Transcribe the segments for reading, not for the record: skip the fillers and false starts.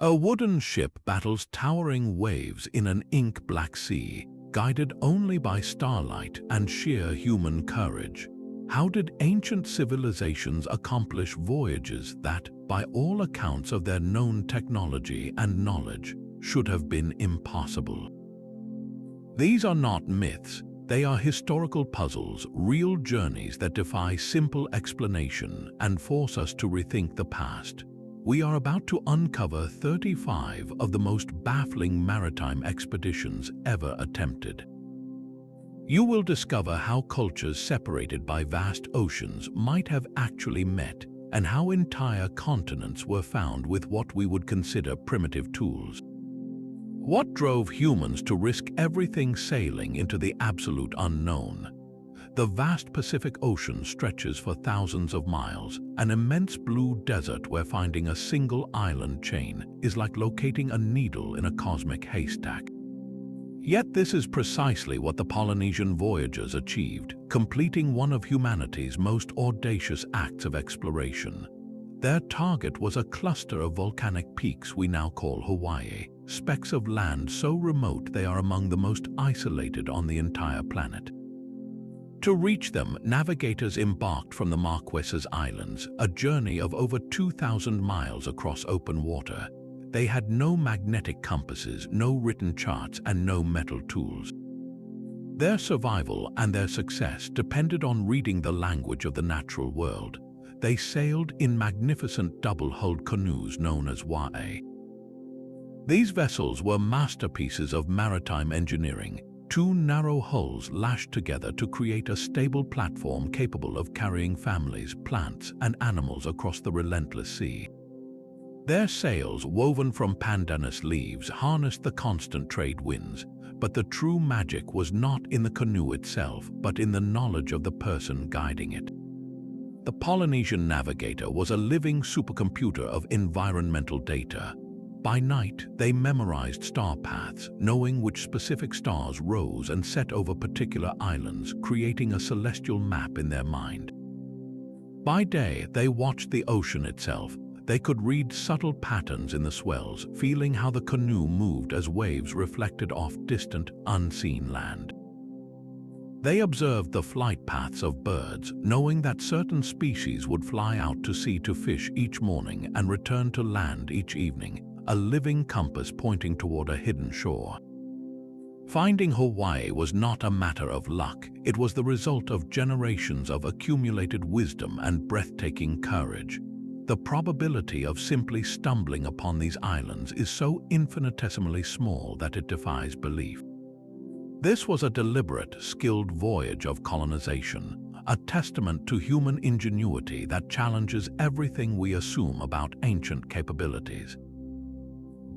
A wooden ship battles towering waves in an ink-black sea, guided only by starlight and sheer human courage. How did ancient civilizations accomplish voyages that, by all accounts of their known technology and knowledge, should have been impossible? These are not myths. They are historical puzzles, real journeys that defy simple explanation and force us to rethink the past. We are about to uncover 35 of the most baffling maritime expeditions ever attempted. You will discover how cultures separated by vast oceans might have actually met, and how entire continents were found with what we would consider primitive tools. What drove humans to risk everything sailing into the absolute unknown? The vast Pacific Ocean stretches for thousands of miles, an immense blue desert where finding a single island chain is like locating a needle in a cosmic haystack. Yet this is precisely what the Polynesian voyagers achieved, completing one of humanity's most audacious acts of exploration. Their target was a cluster of volcanic peaks we now call Hawaii, specks of land so remote they are among the most isolated on the entire planet. To reach them, navigators embarked from the Marquesas Islands, a journey of over 2,000 miles across open water. They had no magnetic compasses, no written charts, and no metal tools. Their survival and their success depended on reading the language of the natural world. They sailed in magnificent double-hulled canoes known as wae. These vessels were masterpieces of maritime engineering, two narrow hulls lashed together to create a stable platform capable of carrying families, plants, and animals across the relentless sea. Their sails, woven from pandanus leaves, harnessed the constant trade winds, but the true magic was not in the canoe itself, but in the knowledge of the person guiding it. The Polynesian navigator was a living supercomputer of environmental data. By night, they memorized star paths, knowing which specific stars rose and set over particular islands, creating a celestial map in their mind. By day, they watched the ocean itself. They could read subtle patterns in the swells, feeling how the canoe moved as waves reflected off distant, unseen land. They observed the flight paths of birds, knowing that certain species would fly out to sea to fish each morning and return to land each evening, a living compass pointing toward a hidden shore. Finding Hawaii was not a matter of luck. It was the result of generations of accumulated wisdom and breathtaking courage. The probability of simply stumbling upon these islands is so infinitesimally small that it defies belief. This was a deliberate, skilled voyage of colonization, a testament to human ingenuity that challenges everything we assume about ancient capabilities.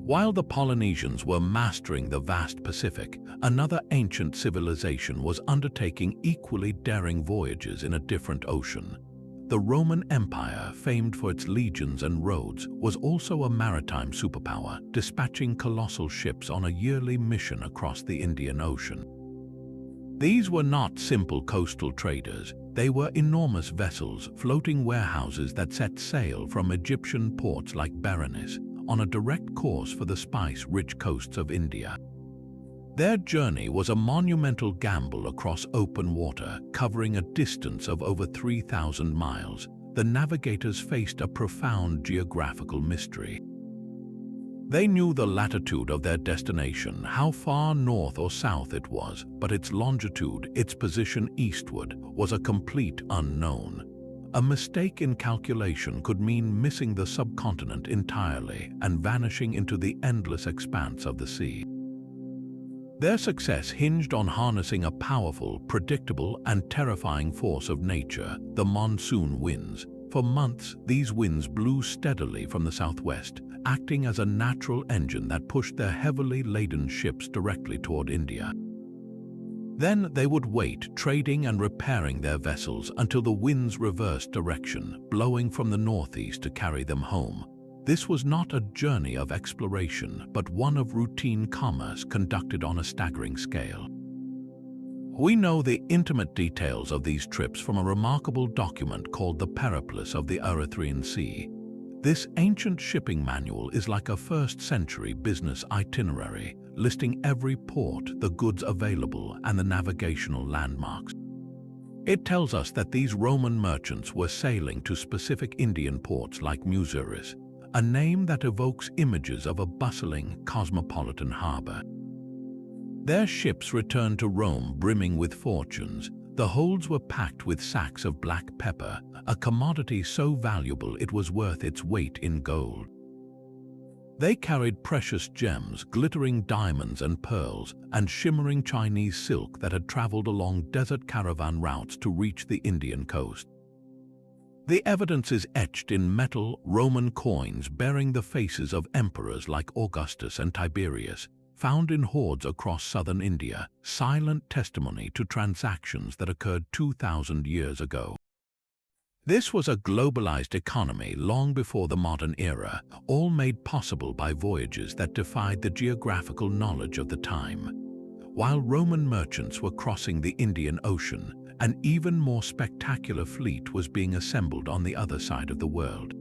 While the Polynesians were mastering the vast Pacific, another ancient civilization was undertaking equally daring voyages in a different ocean. The Roman Empire, famed for its legions and roads, was also a maritime superpower, dispatching colossal ships on a yearly mission across the Indian Ocean. These were not simple coastal traders. They were enormous vessels, floating warehouses that set sail from Egyptian ports like Berenice, on a direct course for the spice-rich coasts of India. Their journey was a monumental gamble across open water, covering a distance of over 3,000 miles. The navigators faced a profound geographical mystery. They knew the latitude of their destination, how far north or south it was, but its longitude, its position eastward, was a complete unknown. A mistake in calculation could mean missing the subcontinent entirely and vanishing into the endless expanse of the sea. Their success hinged on harnessing a powerful, predictable, and terrifying force of nature, the monsoon winds. For months, these winds blew steadily from the southwest, acting as a natural engine that pushed their heavily laden ships directly toward India. Then they would wait, trading and repairing their vessels until the winds reversed direction, blowing from the northeast to carry them home. This was not a journey of exploration, but one of routine commerce conducted on a staggering scale. We know the intimate details of these trips from a remarkable document called the Periplus of the Erythraean Sea. This ancient shipping manual is like a first-century business itinerary, listing every port, the goods available, and the navigational landmarks. It tells us that these Roman merchants were sailing to specific Indian ports like Muziris, a name that evokes images of a bustling, cosmopolitan harbor. Their ships returned to Rome brimming with fortunes. The holds were packed with sacks of black pepper, a commodity so valuable it was worth its weight in gold. They carried precious gems, glittering diamonds and pearls, and shimmering Chinese silk that had traveled along desert caravan routes to reach the Indian coast. The evidence is etched in metal Roman coins bearing the faces of emperors like Augustus and Tiberius, found in hoards across southern India, silent testimony to transactions that occurred 2,000 years ago. This was a globalized economy long before the modern era, all made possible by voyages that defied the geographical knowledge of the time. While Roman merchants were crossing the Indian Ocean, an even more spectacular fleet was being assembled on the other side of the world.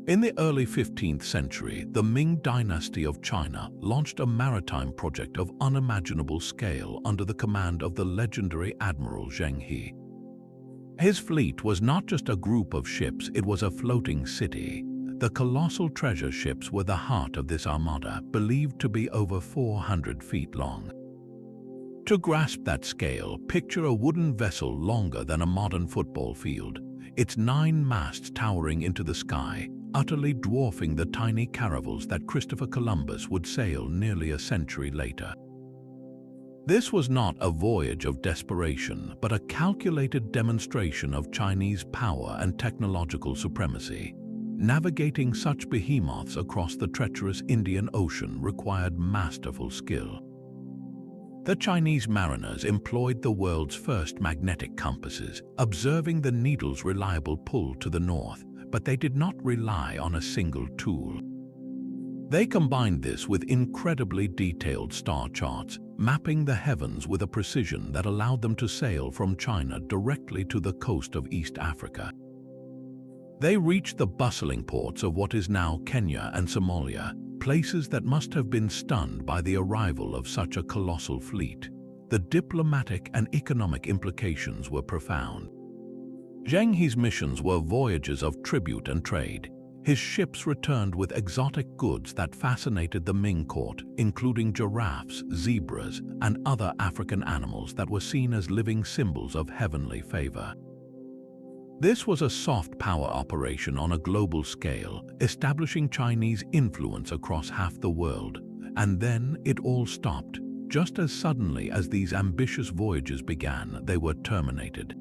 In the early 15th century, the Ming dynasty of China launched a maritime project of unimaginable scale under the command of the legendary Admiral Zheng He. His fleet was not just a group of ships, it was a floating city. The colossal treasure ships were the heart of this armada, believed to be over 400 feet long. To grasp that scale, picture a wooden vessel longer than a modern football field, its 9 masts towering into the sky, utterly dwarfing the tiny caravels that Christopher Columbus would sail nearly a century later. This was not a voyage of desperation, but a calculated demonstration of Chinese power and technological supremacy. Navigating such behemoths across the treacherous Indian Ocean required masterful skill. The Chinese mariners employed the world's first magnetic compasses, observing the needle's reliable pull to the north, but they did not rely on a single tool. They combined this with incredibly detailed star charts, mapping the heavens with a precision that allowed them to sail from China directly to the coast of East Africa. They reached the bustling ports of what is now Kenya and Somalia, places that must have been stunned by the arrival of such a colossal fleet. The diplomatic and economic implications were profound. Zheng He's missions were voyages of tribute and trade. His ships returned with exotic goods that fascinated the Ming court, including giraffes, zebras, and other African animals that were seen as living symbols of heavenly favor. This was a soft power operation on a global scale, establishing Chinese influence across half the world. And then it all stopped. Just as suddenly as these ambitious voyages began, they were terminated.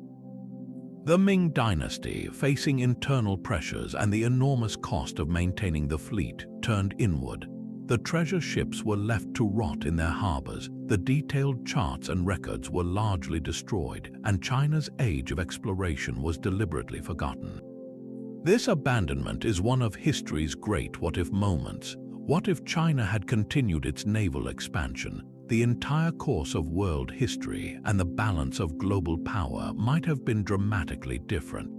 The Ming dynasty, facing internal pressures and the enormous cost of maintaining the fleet, turned inward. The treasure ships were left to rot in their harbors, the detailed charts and records were largely destroyed, and China's age of exploration was deliberately forgotten. This abandonment is one of history's great what-if moments. What if China had continued its naval expansion? The entire course of world history and the balance of global power might have been dramatically different.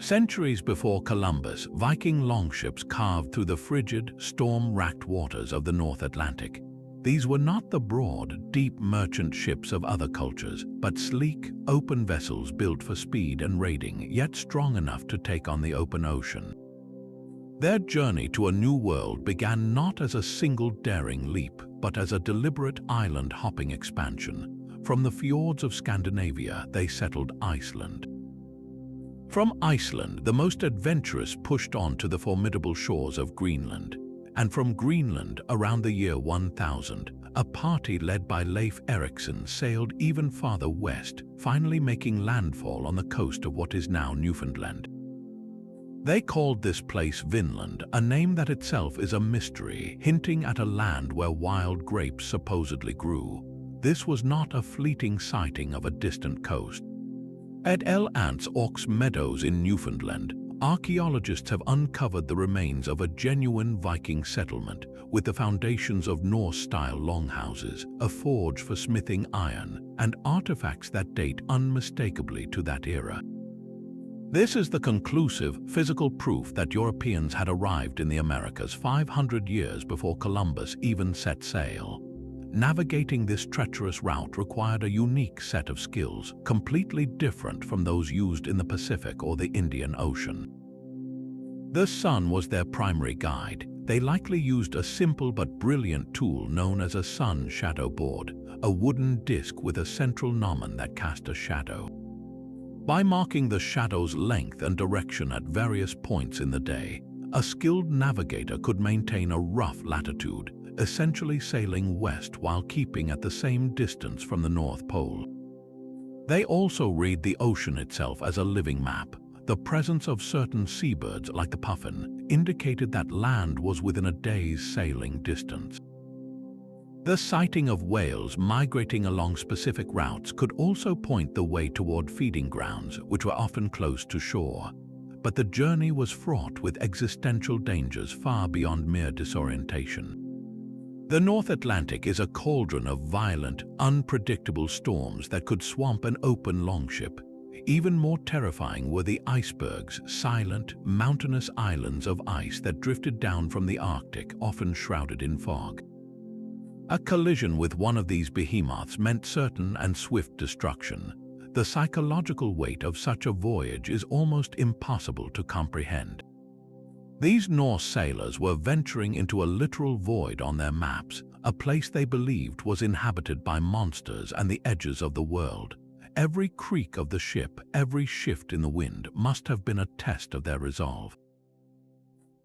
Centuries before Columbus, Viking longships carved through the frigid, storm-racked waters of the North Atlantic. These were not the broad, deep merchant ships of other cultures, but sleek, open vessels built for speed and raiding, yet strong enough to take on the open ocean. Their journey to a new world began not as a single daring leap, but as a deliberate island-hopping expansion. From the fjords of Scandinavia, they settled Iceland. From Iceland, the most adventurous pushed on to the formidable shores of Greenland. And from Greenland, around the year 1000, a party led by Leif Erikson sailed even farther west, finally making landfall on the coast of what is now Newfoundland. They called this place Vinland, a name that itself is a mystery, hinting at a land where wild grapes supposedly grew. This was not a fleeting sighting of a distant coast. At El Ants Ox Meadows in Newfoundland, archaeologists have uncovered the remains of a genuine Viking settlement with the foundations of Norse-style longhouses, a forge for smithing iron, and artifacts that date unmistakably to that era. This is the conclusive physical proof that Europeans had arrived in the Americas 500 years before Columbus even set sail. Navigating this treacherous route required a unique set of skills, completely different from those used in the Pacific or the Indian Ocean. The sun was their primary guide. They likely used a simple but brilliant tool known as a sun shadow board, a wooden disc with a central gnomon that cast a shadow. By marking the shadow's length and direction at various points in the day, a skilled navigator could maintain a rough latitude, essentially sailing west while keeping at the same distance from the North Pole. They also read the ocean itself as a living map. The presence of certain seabirds, like the puffin, indicated that land was within a day's sailing distance. The sighting of whales migrating along specific routes could also point the way toward feeding grounds, which were often close to shore. But the journey was fraught with existential dangers far beyond mere disorientation. The North Atlantic is a cauldron of violent, unpredictable storms that could swamp an open longship. Even more terrifying were the icebergs, silent, mountainous islands of ice that drifted down from the Arctic, often shrouded in fog. A collision with one of these behemoths meant certain and swift destruction. The psychological weight of such a voyage is almost impossible to comprehend. These Norse sailors were venturing into a literal void on their maps, a place they believed was inhabited by monsters and the edges of the world. Every creak of the ship, every shift in the wind must have been a test of their resolve.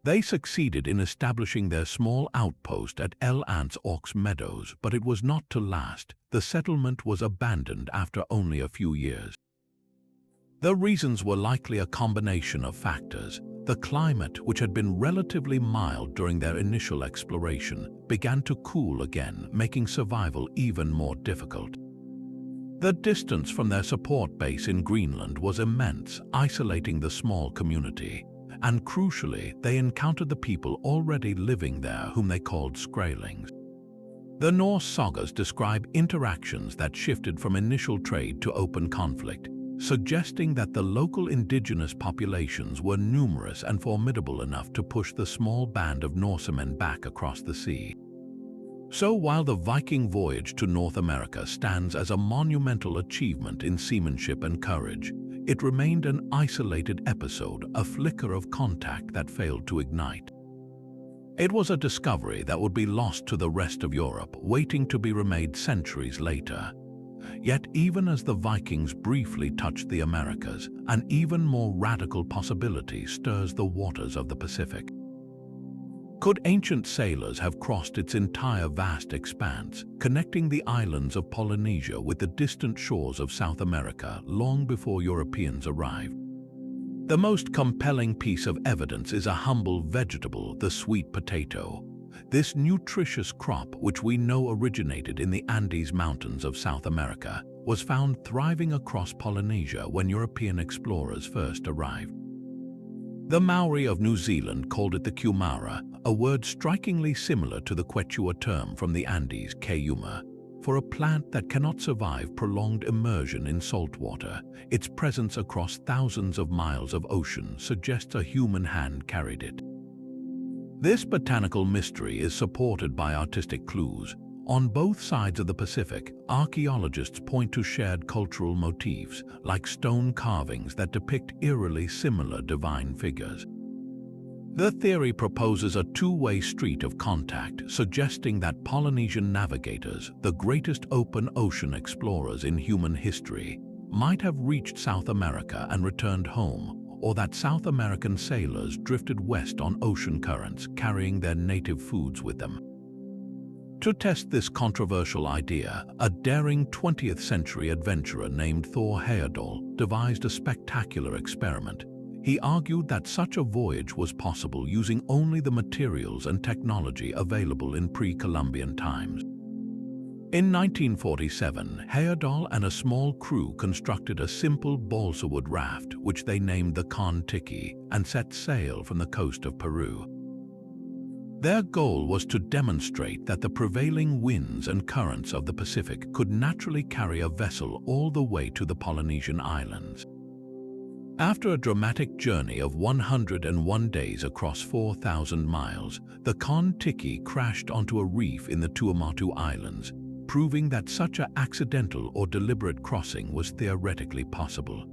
They succeeded in establishing their small outpost at El Ants Ox Meadows, but it was not to last. The settlement was abandoned after only a few years. The reasons were likely a combination of factors. The climate, which had been relatively mild during their initial exploration, began to cool again, making survival even more difficult. The distance from their support base in Greenland was immense, isolating the small community. And crucially, they encountered the people already living there, whom they called Skraelings. The Norse sagas describe interactions that shifted from initial trade to open conflict, suggesting that the local indigenous populations were numerous and formidable enough to push the small band of Norsemen back across the sea. So while the Viking voyage to North America stands as a monumental achievement in seamanship and courage, it remained an isolated episode, a flicker of contact that failed to ignite. It was a discovery that would be lost to the rest of Europe, waiting to be remade centuries later. Yet even as the Vikings briefly touched the Americas, an even more radical possibility stirs the waters of the Pacific. Could ancient sailors have crossed its entire vast expanse, connecting the islands of Polynesia with the distant shores of South America long before Europeans arrived? The most compelling piece of evidence is a humble vegetable, the sweet potato. This nutritious crop, which we know originated in the Andes Mountains of South America, was found thriving across Polynesia when European explorers first arrived. The Maori of New Zealand called it the kumara, a word strikingly similar to the Quechua term from the Andes, kayuma, for a plant that cannot survive prolonged immersion in salt water. Its presence across thousands of miles of ocean suggests a human hand carried it. This botanical mystery is supported by artistic clues. On both sides of the Pacific, archaeologists point to shared cultural motifs, like stone carvings that depict eerily similar divine figures. The theory proposes a two-way street of contact, suggesting that Polynesian navigators, the greatest open ocean explorers in human history, might have reached South America and returned home, or that South American sailors drifted west on ocean currents, carrying their native foods with them. To test this controversial idea, a daring 20th century adventurer named Thor Heyerdahl devised a spectacular experiment. He argued that such a voyage was possible using only the materials and technology available in pre-Columbian times. In 1947, Heyerdahl and a small crew constructed a simple balsa wood raft, which they named the Kon-Tiki, and set sail from the coast of Peru. Their goal was to demonstrate that the prevailing winds and currents of the Pacific could naturally carry a vessel all the way to the Polynesian islands. After a dramatic journey of 101 days across 4,000 miles, the Kon-Tiki crashed onto a reef in the Tuamotu Islands, proving that such an accidental or deliberate crossing was theoretically possible.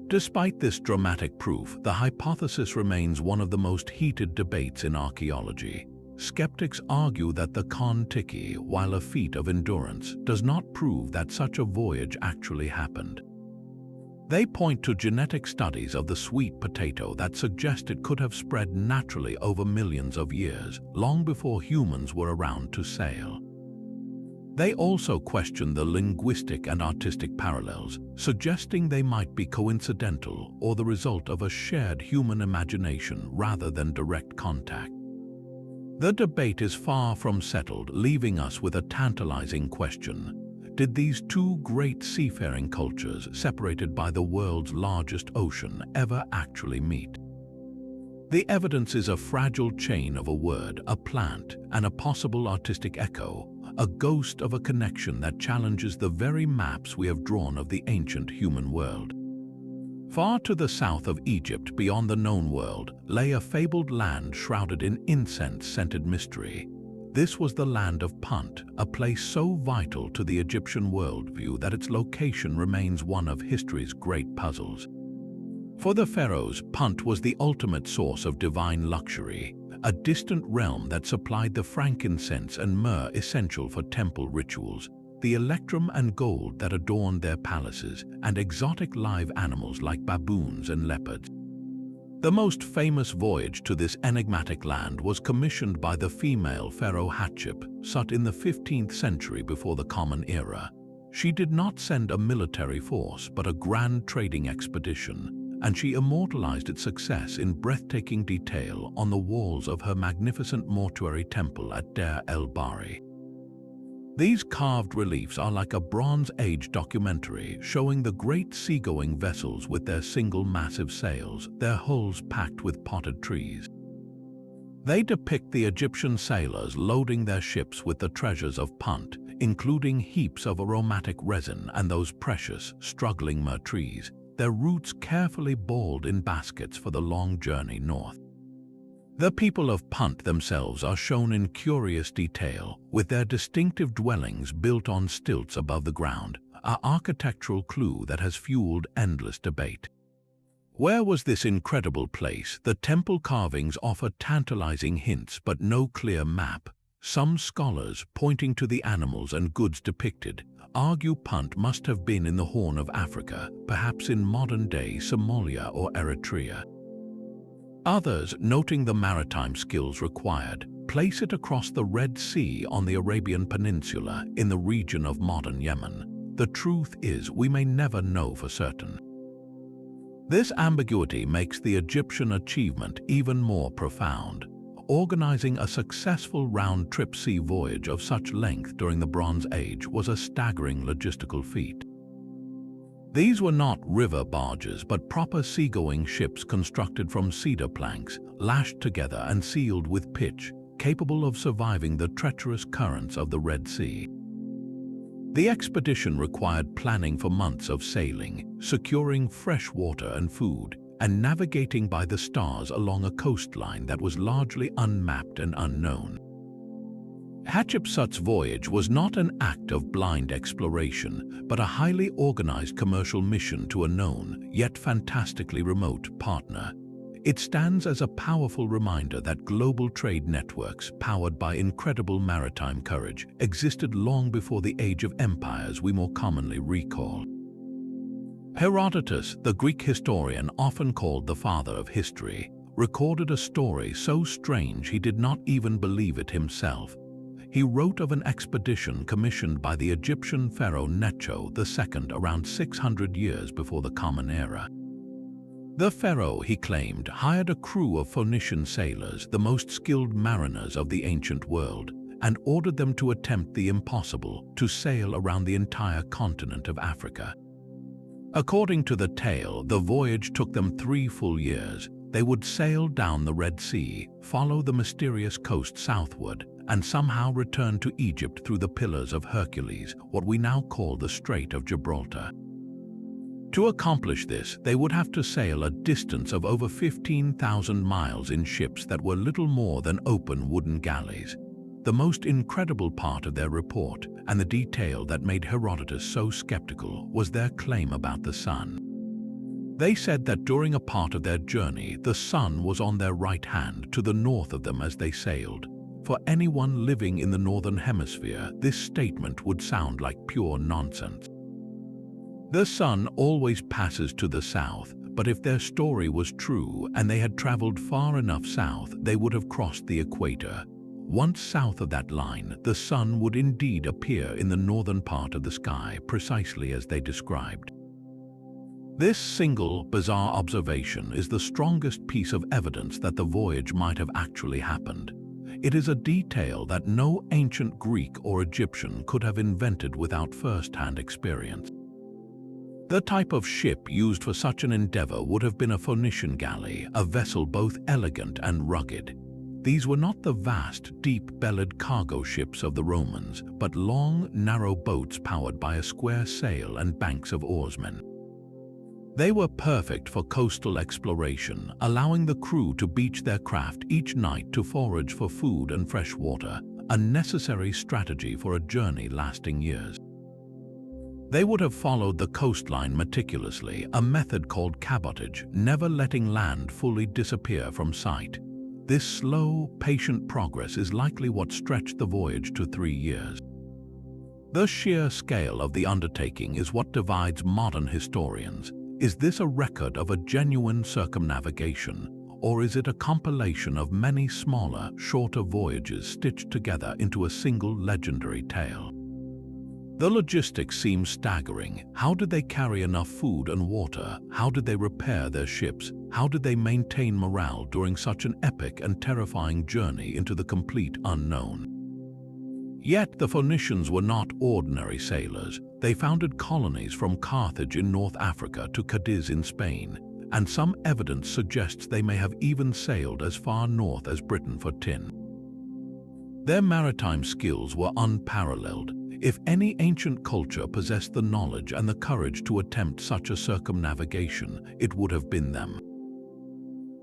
Despite this dramatic proof, the hypothesis remains one of the most heated debates in archaeology. Skeptics argue that the Kon-Tiki, while a feat of endurance, does not prove that such a voyage actually happened. They point to genetic studies of the sweet potato that suggest it could have spread naturally over millions of years, long before humans were around to sail. They also question the linguistic and artistic parallels, suggesting they might be coincidental or the result of a shared human imagination rather than direct contact. The debate is far from settled, leaving us with a tantalizing question. Did these two great seafaring cultures, separated by the world's largest ocean, ever actually meet? The evidence is a fragile chain of a word, a plant, and a possible artistic echo, a ghost of a connection that challenges the very maps we have drawn of the ancient human world. Far to the south of Egypt, beyond the known world, lay a fabled land shrouded in incense-scented mystery. This was the land of Punt, a place so vital to the Egyptian worldview that its location remains one of history's great puzzles. For the pharaohs, Punt was the ultimate source of divine luxury, a distant realm that supplied the frankincense and myrrh essential for temple rituals, the electrum and gold that adorned their palaces, and exotic live animals like baboons and leopards. The most famous voyage to this enigmatic land was commissioned by the female pharaoh Hatshepsut in the 15th century before the Common Era. She did not send a military force but a grand trading expedition, and she immortalized its success in breathtaking detail on the walls of her magnificent mortuary temple at Deir el-Bahri. These carved reliefs are like a Bronze Age documentary showing the great seagoing vessels with their single massive sails, their hulls packed with potted trees. They depict the Egyptian sailors loading their ships with the treasures of Punt, including heaps of aromatic resin and those precious, struggling myrrh trees, their roots carefully balled in baskets for the long journey north. The people of Punt themselves are shown in curious detail, with their distinctive dwellings built on stilts above the ground, an architectural clue that has fueled endless debate. Where was this incredible place? The temple carvings offer tantalizing hints but no clear map. Some scholars, pointing to the animals and goods depicted, argue Punt must have been in the Horn of Africa, perhaps in modern-day Somalia or Eritrea. Others, noting the maritime skills required, place it across the Red Sea on the Arabian Peninsula in the region of modern Yemen. The truth is, we may never know for certain. This ambiguity makes the Egyptian achievement even more profound. Organizing a successful round-trip sea voyage of such length during the Bronze Age was a staggering logistical feat. These were not river barges but proper seagoing ships constructed from cedar planks, lashed together and sealed with pitch, capable of surviving the treacherous currents of the Red Sea. The expedition required planning for months of sailing, securing fresh water and food, and navigating by the stars along a coastline that was largely unmapped and unknown. Hatshepsut's voyage was not an act of blind exploration, but a highly organized commercial mission to a known, yet fantastically remote, partner. It stands as a powerful reminder that global trade networks, powered by incredible maritime courage, existed long before the age of empires we more commonly recall. Herodotus, the Greek historian often called the father of history, recorded a story so strange he did not even believe it himself. He wrote of an expedition commissioned by the Egyptian pharaoh Necho II around 600 years before the Common Era. The pharaoh, he claimed, hired a crew of Phoenician sailors, the most skilled mariners of the ancient world, and ordered them to attempt the impossible, to sail around the entire continent of Africa. According to the tale, the voyage took them 3 full years. They would sail down the Red Sea, follow the mysterious coast southward, and somehow return to Egypt through the Pillars of Hercules, what we now call the Strait of Gibraltar. To accomplish this, they would have to sail a distance of over 15,000 miles in ships that were little more than open wooden galleys. The most incredible part of their report, and the detail that made Herodotus so skeptical, was their claim about the sun. They said that during a part of their journey, the sun was on their right hand to the north of them as they sailed. For anyone living in the northern hemisphere, this statement would sound like pure nonsense. The sun always passes to the south, but if their story was true and they had traveled far enough south, they would have crossed the equator. Once south of that line, the sun would indeed appear in the northern part of the sky, precisely as they described. This single, bizarre observation is the strongest piece of evidence that the voyage might have actually happened. It is a detail that no ancient Greek or Egyptian could have invented without first-hand experience. The type of ship used for such an endeavor would have been a Phoenician galley, a vessel both elegant and rugged. These were not the vast, deep-bellied cargo ships of the Romans, but long, narrow boats powered by a square sail and banks of oarsmen. They were perfect for coastal exploration, allowing the crew to beach their craft each night to forage for food and fresh water, a necessary strategy for a journey lasting years. They would have followed the coastline meticulously, a method called cabotage, never letting land fully disappear from sight. This slow, patient progress is likely what stretched the voyage to 3 years. The sheer scale of the undertaking is what divides modern historians. Is this a record of a genuine circumnavigation, or is it a compilation of many smaller, shorter voyages stitched together into a single legendary tale? The logistics seem staggering. How did they carry enough food and water? How did they repair their ships? How did they maintain morale during such an epic and terrifying journey into the complete unknown? Yet the Phoenicians were not ordinary sailors. They founded colonies from Carthage in North Africa to Cadiz in Spain, and some evidence suggests they may have even sailed as far north as Britain for tin. Their maritime skills were unparalleled. If any ancient culture possessed the knowledge and the courage to attempt such a circumnavigation, it would have been them.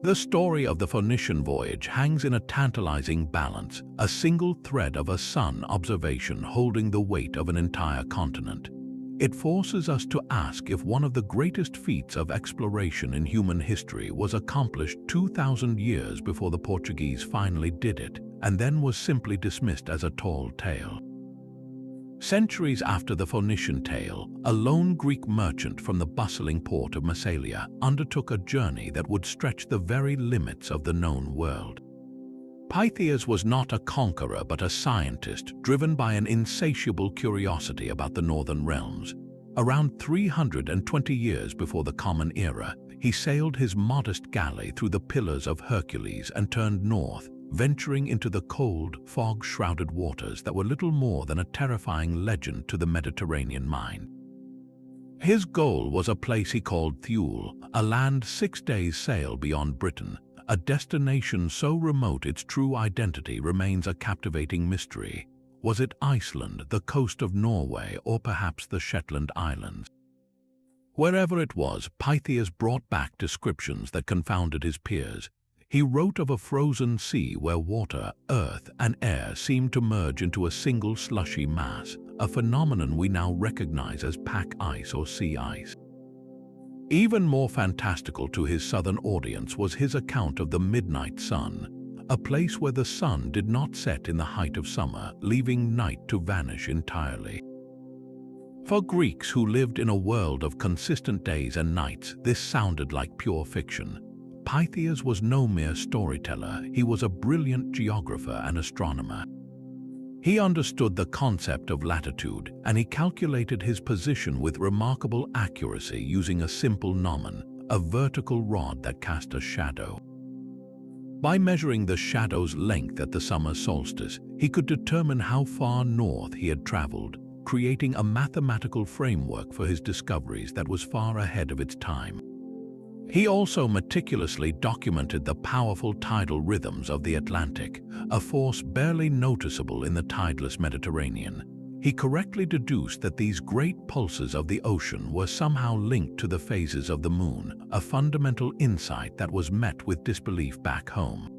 The story of the Phoenician voyage hangs in a tantalizing balance, a single thread of a sun observation holding the weight of an entire continent. It forces us to ask if one of the greatest feats of exploration in human history was accomplished 2,000 years before the Portuguese finally did it, and then was simply dismissed as a tall tale. Centuries after the Phoenician tale, a lone Greek merchant from the bustling port of Massalia undertook a journey that would stretch the very limits of the known world. Pytheas was not a conqueror but a scientist driven by an insatiable curiosity about the northern realms. Around 320 years before the Common Era, he sailed his modest galley through the Pillars of Hercules and turned north, venturing into the cold, fog-shrouded waters that were little more than a terrifying legend to the Mediterranean mind. His goal was a place he called Thule, a land 6 days' sail beyond Britain, a destination so remote its true identity remains a captivating mystery. Was it Iceland, the coast of Norway, or perhaps the Shetland Islands? Wherever it was, Pytheas brought back descriptions that confounded his peers. He wrote of a frozen sea where water, earth, and air seemed to merge into a single slushy mass, a phenomenon we now recognize as pack ice or sea ice. Even more fantastical to his southern audience was his account of the midnight sun, a place where the sun did not set in the height of summer, leaving night to vanish entirely. For Greeks who lived in a world of consistent days and nights, this sounded like pure fiction. Pytheas was no mere storyteller, he was a brilliant geographer and astronomer. He understood the concept of latitude, and he calculated his position with remarkable accuracy using a simple gnomon, a vertical rod that cast a shadow. By measuring the shadow's length at the summer solstice, he could determine how far north he had traveled, creating a mathematical framework for his discoveries that was far ahead of its time. He also meticulously documented the powerful tidal rhythms of the Atlantic, a force barely noticeable in the tideless Mediterranean. He correctly deduced that these great pulses of the ocean were somehow linked to the phases of the moon, a fundamental insight that was met with disbelief back home.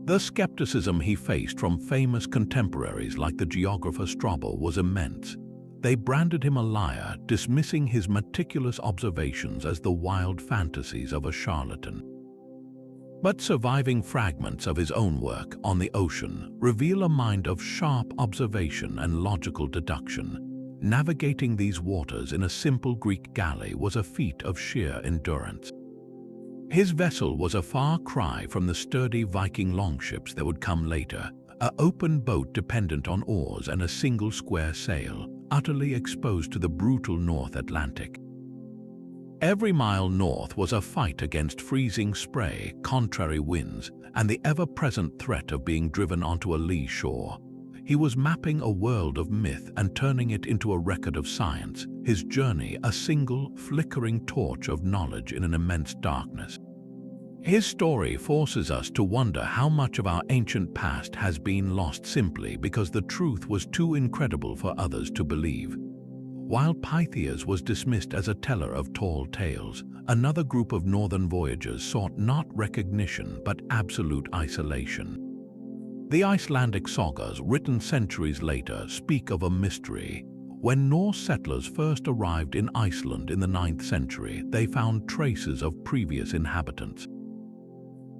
The skepticism he faced from famous contemporaries like the geographer Strabo was immense. They branded him a liar, dismissing his meticulous observations as the wild fantasies of a charlatan. But surviving fragments of his own work on the ocean reveal a mind of sharp observation and logical deduction. Navigating these waters in a simple Greek galley was a feat of sheer endurance. His vessel was a far cry from the sturdy Viking longships that would come later, an open boat dependent on oars and a single square sail, utterly exposed to the brutal North Atlantic. Every mile north was a fight against freezing spray, contrary winds, and the ever-present threat of being driven onto a lee shore. He was mapping a world of myth and turning it into a record of science, his journey a single, flickering torch of knowledge in an immense darkness. His story forces us to wonder how much of our ancient past has been lost simply because the truth was too incredible for others to believe. While Pythias was dismissed as a teller of tall tales, another group of northern voyagers sought not recognition but absolute isolation. The Icelandic sagas, written centuries later, speak of a mystery. When Norse settlers first arrived in Iceland in the 9th century, they found traces of previous inhabitants.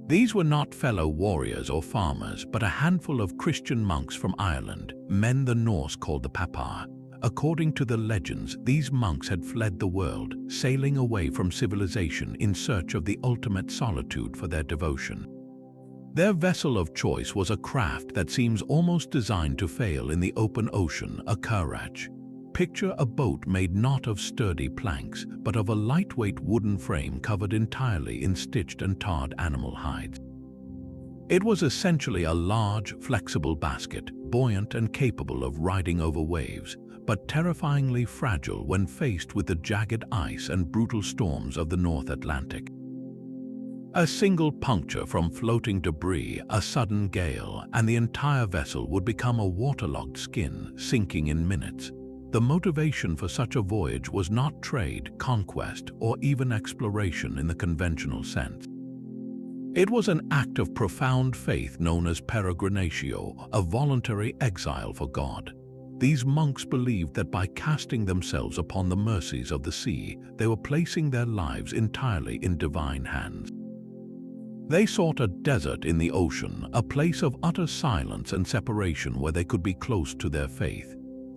These were not fellow warriors or farmers, but a handful of Christian monks from Ireland, men the Norse called the Papar. According to the legends, these monks had fled the world, sailing away from civilization in search of the ultimate solitude for their devotion. Their vessel of choice was a craft that seems almost designed to fail in the open ocean, a carrache. Picture a boat made not of sturdy planks, but of a lightweight wooden frame covered entirely in stitched and tarred animal hides. It was essentially a large, flexible basket, buoyant and capable of riding over waves, but terrifyingly fragile when faced with the jagged ice and brutal storms of the North Atlantic. A single puncture from floating debris, a sudden gale, and the entire vessel would become a waterlogged skin, sinking in minutes. The motivation for such a voyage was not trade, conquest, or even exploration in the conventional sense. It was an act of profound faith known as peregrinatio, a voluntary exile for God. These monks believed that by casting themselves upon the mercies of the sea, they were placing their lives entirely in divine hands. They sought a desert in the ocean, a place of utter silence and separation where they could be close to their faith.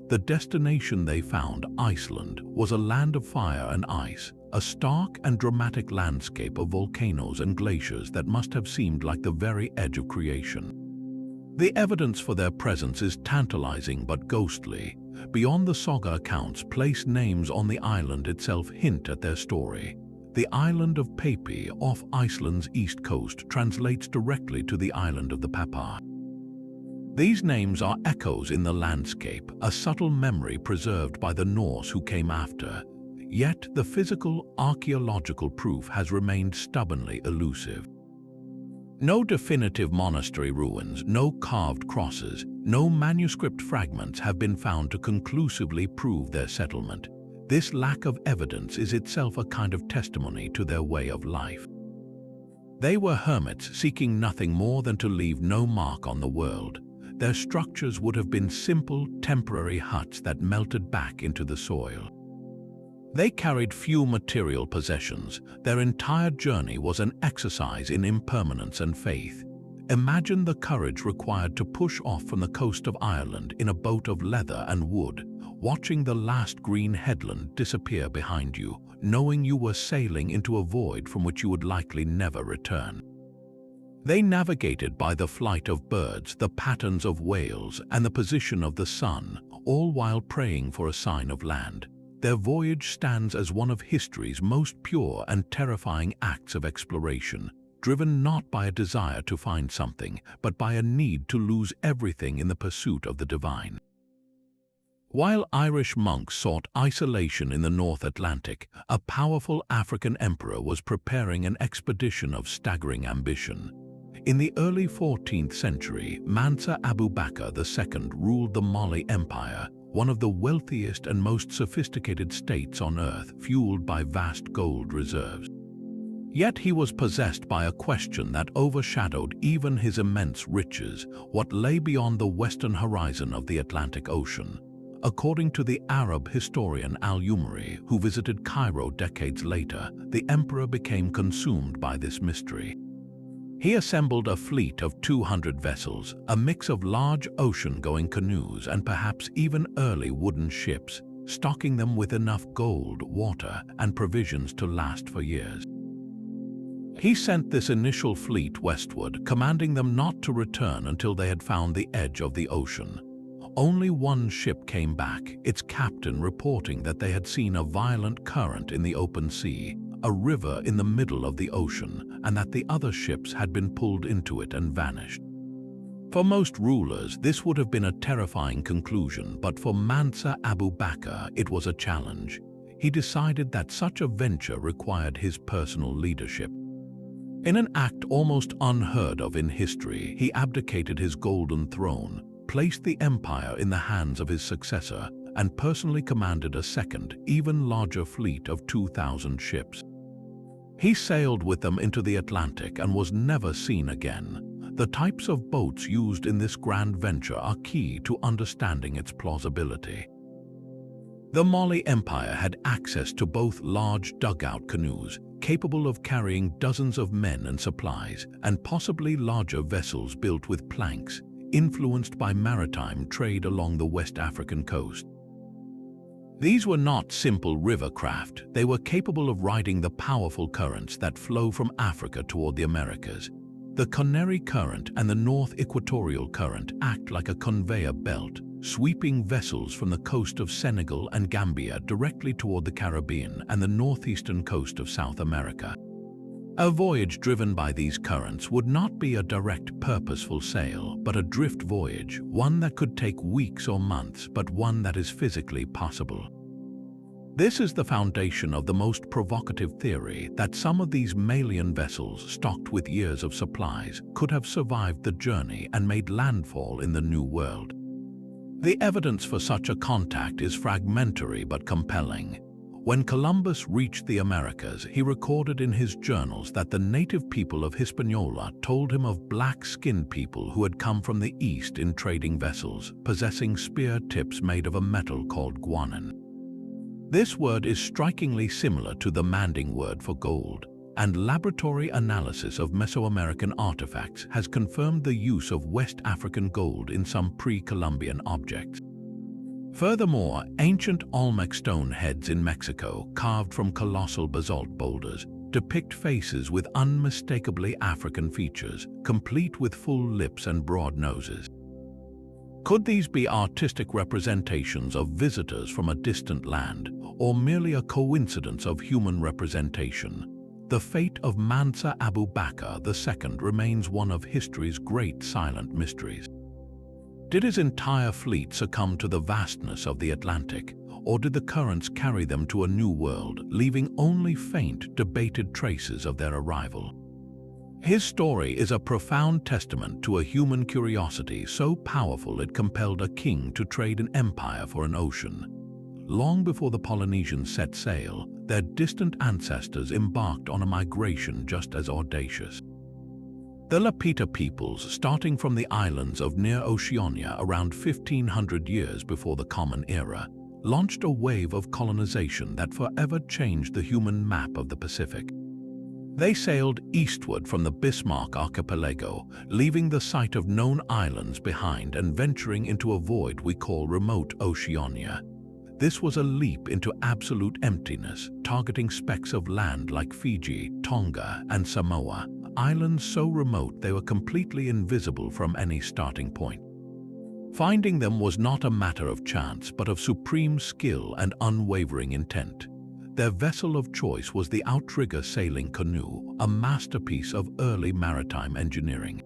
The destination they found, Iceland, was a land of fire and ice, a stark and dramatic landscape of volcanoes and glaciers that must have seemed like the very edge of creation. The evidence for their presence is tantalizing but ghostly. Beyond the saga accounts, place names on the island itself hint at their story. The island of Papi, off Iceland's east coast, translates directly to the island of the Papar. These names are echoes in the landscape, a subtle memory preserved by the Norse who came after. Yet the physical, archaeological proof has remained stubbornly elusive. No definitive monastery ruins, no carved crosses, no manuscript fragments have been found to conclusively prove their settlement. This lack of evidence is itself a kind of testimony to their way of life. They were hermits seeking nothing more than to leave no mark on the world. Their structures would have been simple, temporary huts that melted back into the soil. They carried few material possessions. Their entire journey was an exercise in impermanence and faith. Imagine the courage required to push off from the coast of Ireland in a boat of leather and wood, watching the last green headland disappear behind you, knowing you were sailing into a void from which you would likely never return. They navigated by the flight of birds, the patterns of whales, and the position of the sun, all while praying for a sign of land. Their voyage stands as one of history's most pure and terrifying acts of exploration, driven not by a desire to find something, but by a need to lose everything in the pursuit of the divine. While Irish monks sought isolation in the North Atlantic, a powerful African emperor was preparing an expedition of staggering ambition. In the early 14th century, Mansa Abu Bakr II ruled the Mali Empire, one of the wealthiest and most sophisticated states on Earth, fueled by vast gold reserves. Yet he was possessed by a question that overshadowed even his immense riches: what lay beyond the western horizon of the Atlantic Ocean. According to the Arab historian al-Umari, who visited Cairo decades later, the emperor became consumed by this mystery. He assembled a fleet of 200 vessels, a mix of large ocean-going canoes and perhaps even early wooden ships, stocking them with enough gold, water, and provisions to last for years. He sent this initial fleet westward, commanding them not to return until they had found the edge of the ocean. Only one ship came back, its captain reporting that they had seen a violent current in the open sea, a river in the middle of the ocean, and that the other ships had been pulled into it and vanished. For most rulers, this would have been a terrifying conclusion, but for Mansa Abu Bakr, it was a challenge. He decided that such a venture required his personal leadership. In an act almost unheard of in history, he abdicated his golden throne, placed the empire in the hands of his successor, and personally commanded a second, even larger fleet of 2,000 ships. He sailed with them into the Atlantic and was never seen again. The types of boats used in this grand venture are key to understanding its plausibility. The Mali Empire had access to both large dugout canoes, capable of carrying dozens of men and supplies, and possibly larger vessels built with planks, influenced by maritime trade along the West African coast. These were not simple river craft. They were capable of riding the powerful currents that flow from Africa toward the Americas. The Canary Current and the North Equatorial Current act like a conveyor belt, sweeping vessels from the coast of Senegal and Gambia directly toward the Caribbean and the northeastern coast of South America. A voyage driven by these currents would not be a direct, purposeful sail, but a drift voyage, one that could take weeks or months, but one that is physically possible. This is the foundation of the most provocative theory that some of these Malian vessels, stocked with years of supplies, could have survived the journey and made landfall in the New World. The evidence for such a contact is fragmentary but compelling. When Columbus reached the Americas, he recorded in his journals that the native people of Hispaniola told him of black-skinned people who had come from the east in trading vessels, possessing spear tips made of a metal called guanin. This word is strikingly similar to the Manding word for gold, and laboratory analysis of Mesoamerican artifacts has confirmed the use of West African gold in some pre-Columbian objects. Furthermore, ancient Olmec stone heads in Mexico, carved from colossal basalt boulders, depict faces with unmistakably African features, complete with full lips and broad noses. Could these be artistic representations of visitors from a distant land, or merely a coincidence of human representation? The fate of Mansa Abu Bakr II remains one of history's great silent mysteries. Did his entire fleet succumb to the vastness of the Atlantic, or did the currents carry them to a new world, leaving only faint, debated traces of their arrival? His story is a profound testament to a human curiosity so powerful it compelled a king to trade an empire for an ocean. Long before the Polynesians set sail, their distant ancestors embarked on a migration just as audacious. The Lapita peoples, starting from the islands of near Oceania around 1500 years before the Common Era, launched a wave of colonization that forever changed the human map of the Pacific. They sailed eastward from the Bismarck archipelago, leaving the site of known islands behind and venturing into a void we call remote Oceania. This was a leap into absolute emptiness, targeting specks of land like Fiji, Tonga, and Samoa, islands so remote they were completely invisible from any starting point. Finding them was not a matter of chance, but of supreme skill and unwavering intent. Their vessel of choice was the outrigger sailing canoe, a masterpiece of early maritime engineering.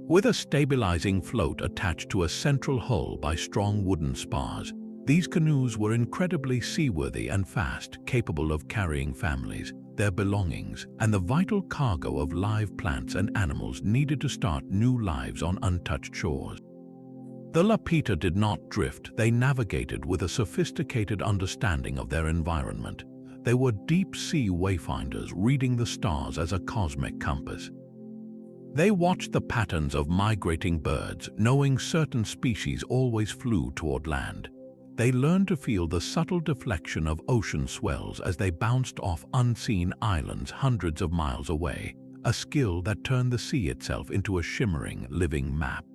With a stabilizing float attached to a central hull by strong wooden spars, these canoes were incredibly seaworthy and fast, capable of carrying families, their belongings, and the vital cargo of live plants and animals needed to start new lives on untouched shores. The Lapita did not drift, they navigated with a sophisticated understanding of their environment. They were deep-sea wayfinders, reading the stars as a cosmic compass. They watched the patterns of migrating birds, knowing certain species always flew toward land. They learned to feel the subtle deflection of ocean swells as they bounced off unseen islands hundreds of miles away, a skill that turned the sea itself into a shimmering, living map.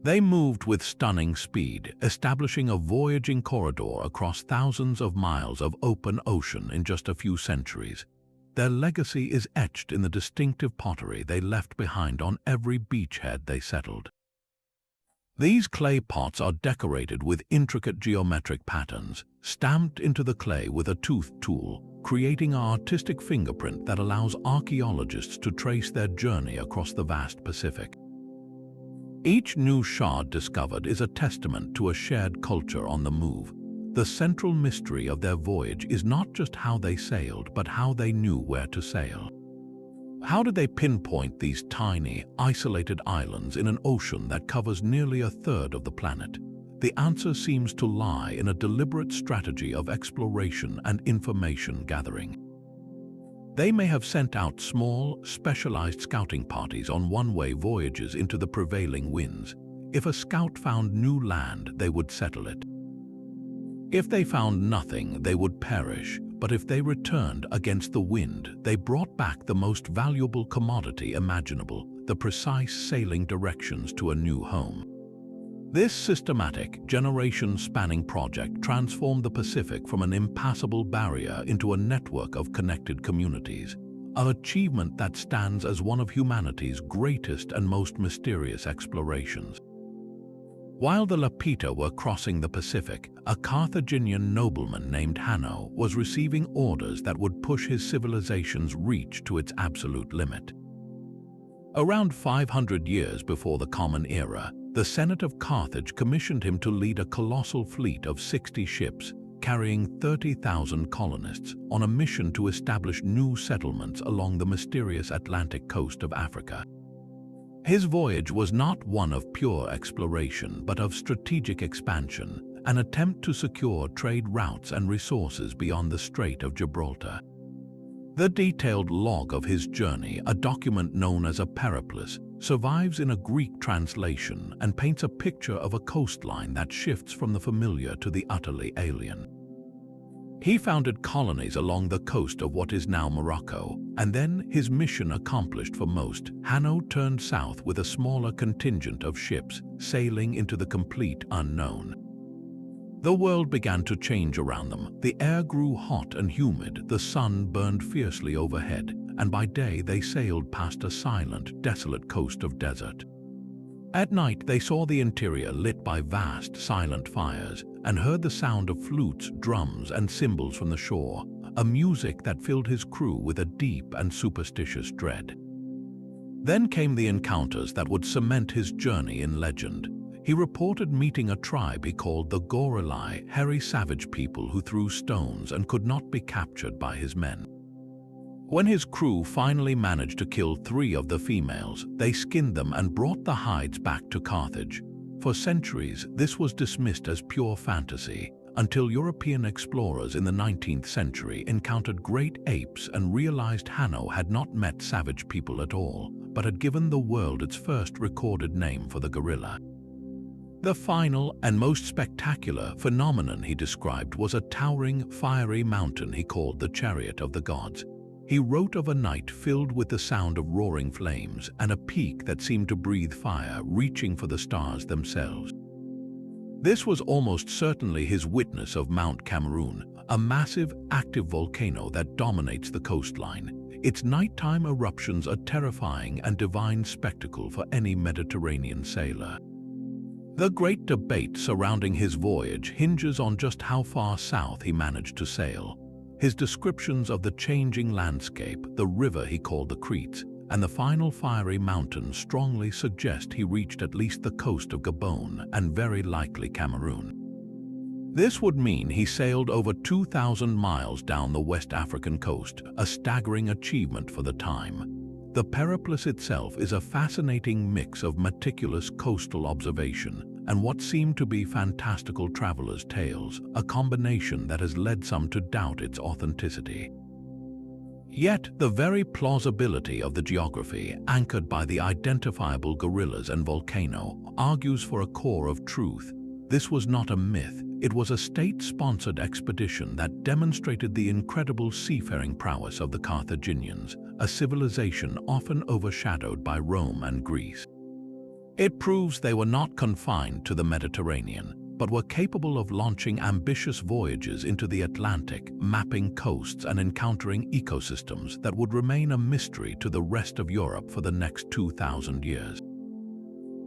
They moved with stunning speed, establishing a voyaging corridor across thousands of miles of open ocean in just a few centuries. Their legacy is etched in the distinctive pottery they left behind on every beachhead they settled. These clay pots are decorated with intricate geometric patterns, stamped into the clay with a toothed tool, creating an artistic fingerprint that allows archaeologists to trace their journey across the vast Pacific. Each new shard discovered is a testament to a shared culture on the move. The central mystery of their voyage is not just how they sailed, but how they knew where to sail. How did they pinpoint these tiny, isolated islands in an ocean that covers nearly a third of the planet? The answer seems to lie in a deliberate strategy of exploration and information gathering. They may have sent out small, specialized scouting parties on one-way voyages into the prevailing winds. If a scout found new land, they would settle it. If they found nothing, they would perish, but if they returned against the wind, they brought back the most valuable commodity imaginable, the precise sailing directions to a new home. This systematic, generation-spanning project transformed the Pacific from an impassable barrier into a network of connected communities, an achievement that stands as one of humanity's greatest and most mysterious explorations. While the Lapita were crossing the Pacific, a Carthaginian nobleman named Hanno was receiving orders that would push his civilization's reach to its absolute limit. Around 500 years before the Common Era, the Senate of Carthage commissioned him to lead a colossal fleet of 60 ships, carrying 30,000 colonists, on a mission to establish new settlements along the mysterious Atlantic coast of Africa. His voyage was not one of pure exploration, but of strategic expansion, an attempt to secure trade routes and resources beyond the Strait of Gibraltar. The detailed log of his journey, a document known as a periplus, survives in a Greek translation and paints a picture of a coastline that shifts from the familiar to the utterly alien. He founded colonies along the coast of what is now Morocco, and then, his mission accomplished for most, Hanno turned south with a smaller contingent of ships, sailing into the complete unknown. The world began to change around them. The air grew hot and humid, the sun burned fiercely overhead, and by day they sailed past a silent, desolate coast of desert. At night they saw the interior lit by vast, silent fires, and heard the sound of flutes, drums, and cymbals from the shore, a music that filled his crew with a deep and superstitious dread. Then came the encounters that would cement his journey in legend. He reported meeting a tribe he called the Gorilai, hairy savage people who threw stones and could not be captured by his men. When his crew finally managed to kill 3 of the females, they skinned them and brought the hides back to Carthage. For centuries, this was dismissed as pure fantasy, until European explorers in the 19th century encountered great apes and realized Hanno had not met savage people at all, but had given the world its first recorded name for the gorilla. The final and most spectacular phenomenon he described was a towering, fiery mountain he called the Chariot of the Gods. He wrote of a night filled with the sound of roaring flames and a peak that seemed to breathe fire, reaching for the stars themselves. This was almost certainly his witness of Mount Cameroon, a massive, active volcano that dominates the coastline. Its nighttime eruptions a terrifying and divine spectacle for any Mediterranean sailor. The great debate surrounding his voyage hinges on just how far south he managed to sail. His descriptions of the changing landscape, the river he called the Cretes, and the final fiery mountain strongly suggest he reached at least the coast of Gabon and very likely Cameroon. This would mean he sailed over 2,000 miles down the West African coast, a staggering achievement for the time. The periplus itself is a fascinating mix of meticulous coastal observation, and what seemed to be fantastical travelers' tales, a combination that has led some to doubt its authenticity. Yet, the very plausibility of the geography, anchored by the identifiable gorillas and volcano, argues for a core of truth. This was not a myth, it was a state-sponsored expedition that demonstrated the incredible seafaring prowess of the Carthaginians, a civilization often overshadowed by Rome and Greece. It proves they were not confined to the Mediterranean, but were capable of launching ambitious voyages into the Atlantic, mapping coasts and encountering ecosystems that would remain a mystery to the rest of Europe for the next 2,000 years.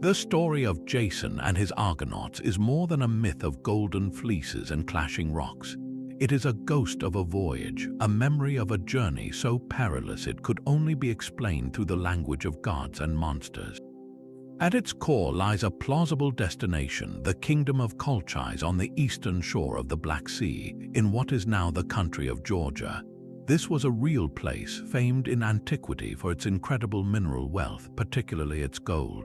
The story of Jason and his Argonauts is more than a myth of golden fleeces and clashing rocks. It is a ghost of a voyage, a memory of a journey so perilous it could only be explained through the language of gods and monsters. At its core lies a plausible destination, the kingdom of Colchis on the eastern shore of the Black Sea, in what is now the country of Georgia. This was a real place, famed in antiquity for its incredible mineral wealth, particularly its gold.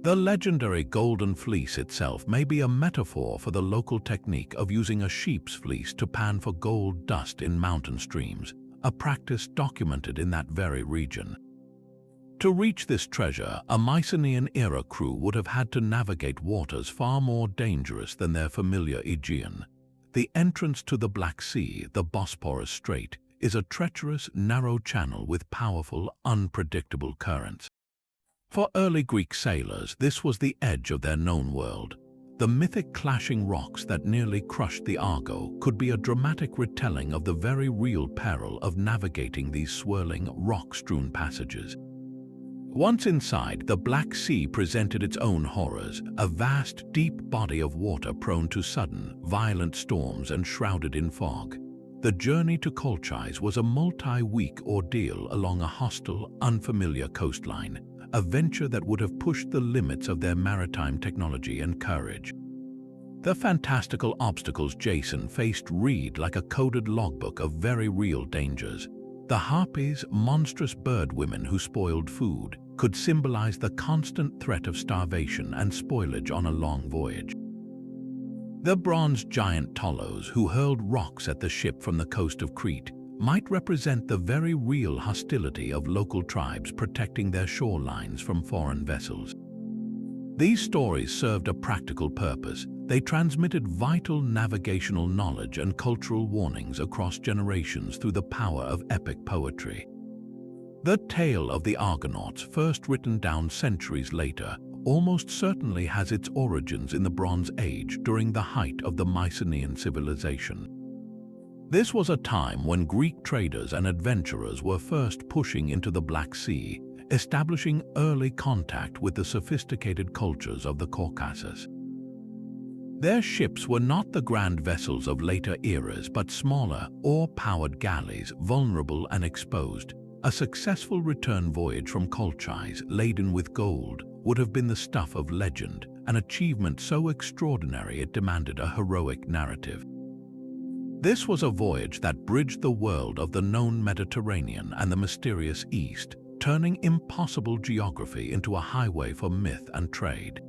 The legendary golden fleece itself may be a metaphor for the local technique of using a sheep's fleece to pan for gold dust in mountain streams, a practice documented in that very region. To reach this treasure, a Mycenaean-era crew would have had to navigate waters far more dangerous than their familiar Aegean. The entrance to the Black Sea, the Bosporus Strait, is a treacherous, narrow channel with powerful, unpredictable currents. For early Greek sailors, this was the edge of their known world. The mythic clashing rocks that nearly crushed the Argo could be a dramatic retelling of the very real peril of navigating these swirling, rock-strewn passages. Once inside, the Black Sea presented its own horrors, a vast, deep body of water prone to sudden, violent storms and shrouded in fog. The journey to Colchis was a multi-week ordeal along a hostile, unfamiliar coastline, a venture that would have pushed the limits of their maritime technology and courage. The fantastical obstacles Jason faced read like a coded logbook of very real dangers. The harpies, monstrous bird women who spoiled food, could symbolize the constant threat of starvation and spoilage on a long voyage. The bronze giant tollos who hurled rocks at the ship from the coast of Crete might represent the very real hostility of local tribes protecting their shorelines from foreign vessels. These stories served a practical purpose. They transmitted vital navigational knowledge and cultural warnings across generations through the power of epic poetry. The tale of the Argonauts, first written down centuries later, almost certainly has its origins in the Bronze Age during the height of the Mycenaean civilization. This was a time when Greek traders and adventurers were first pushing into the Black Sea, establishing early contact with the sophisticated cultures of the Caucasus. Their ships were not the grand vessels of later eras, but smaller, oar-powered galleys, vulnerable and exposed. A successful return voyage from Colchis, laden with gold, would have been the stuff of legend, an achievement so extraordinary it demanded a heroic narrative. This was a voyage that bridged the world of the known Mediterranean and the mysterious East, turning impossible geography into a highway for myth and trade.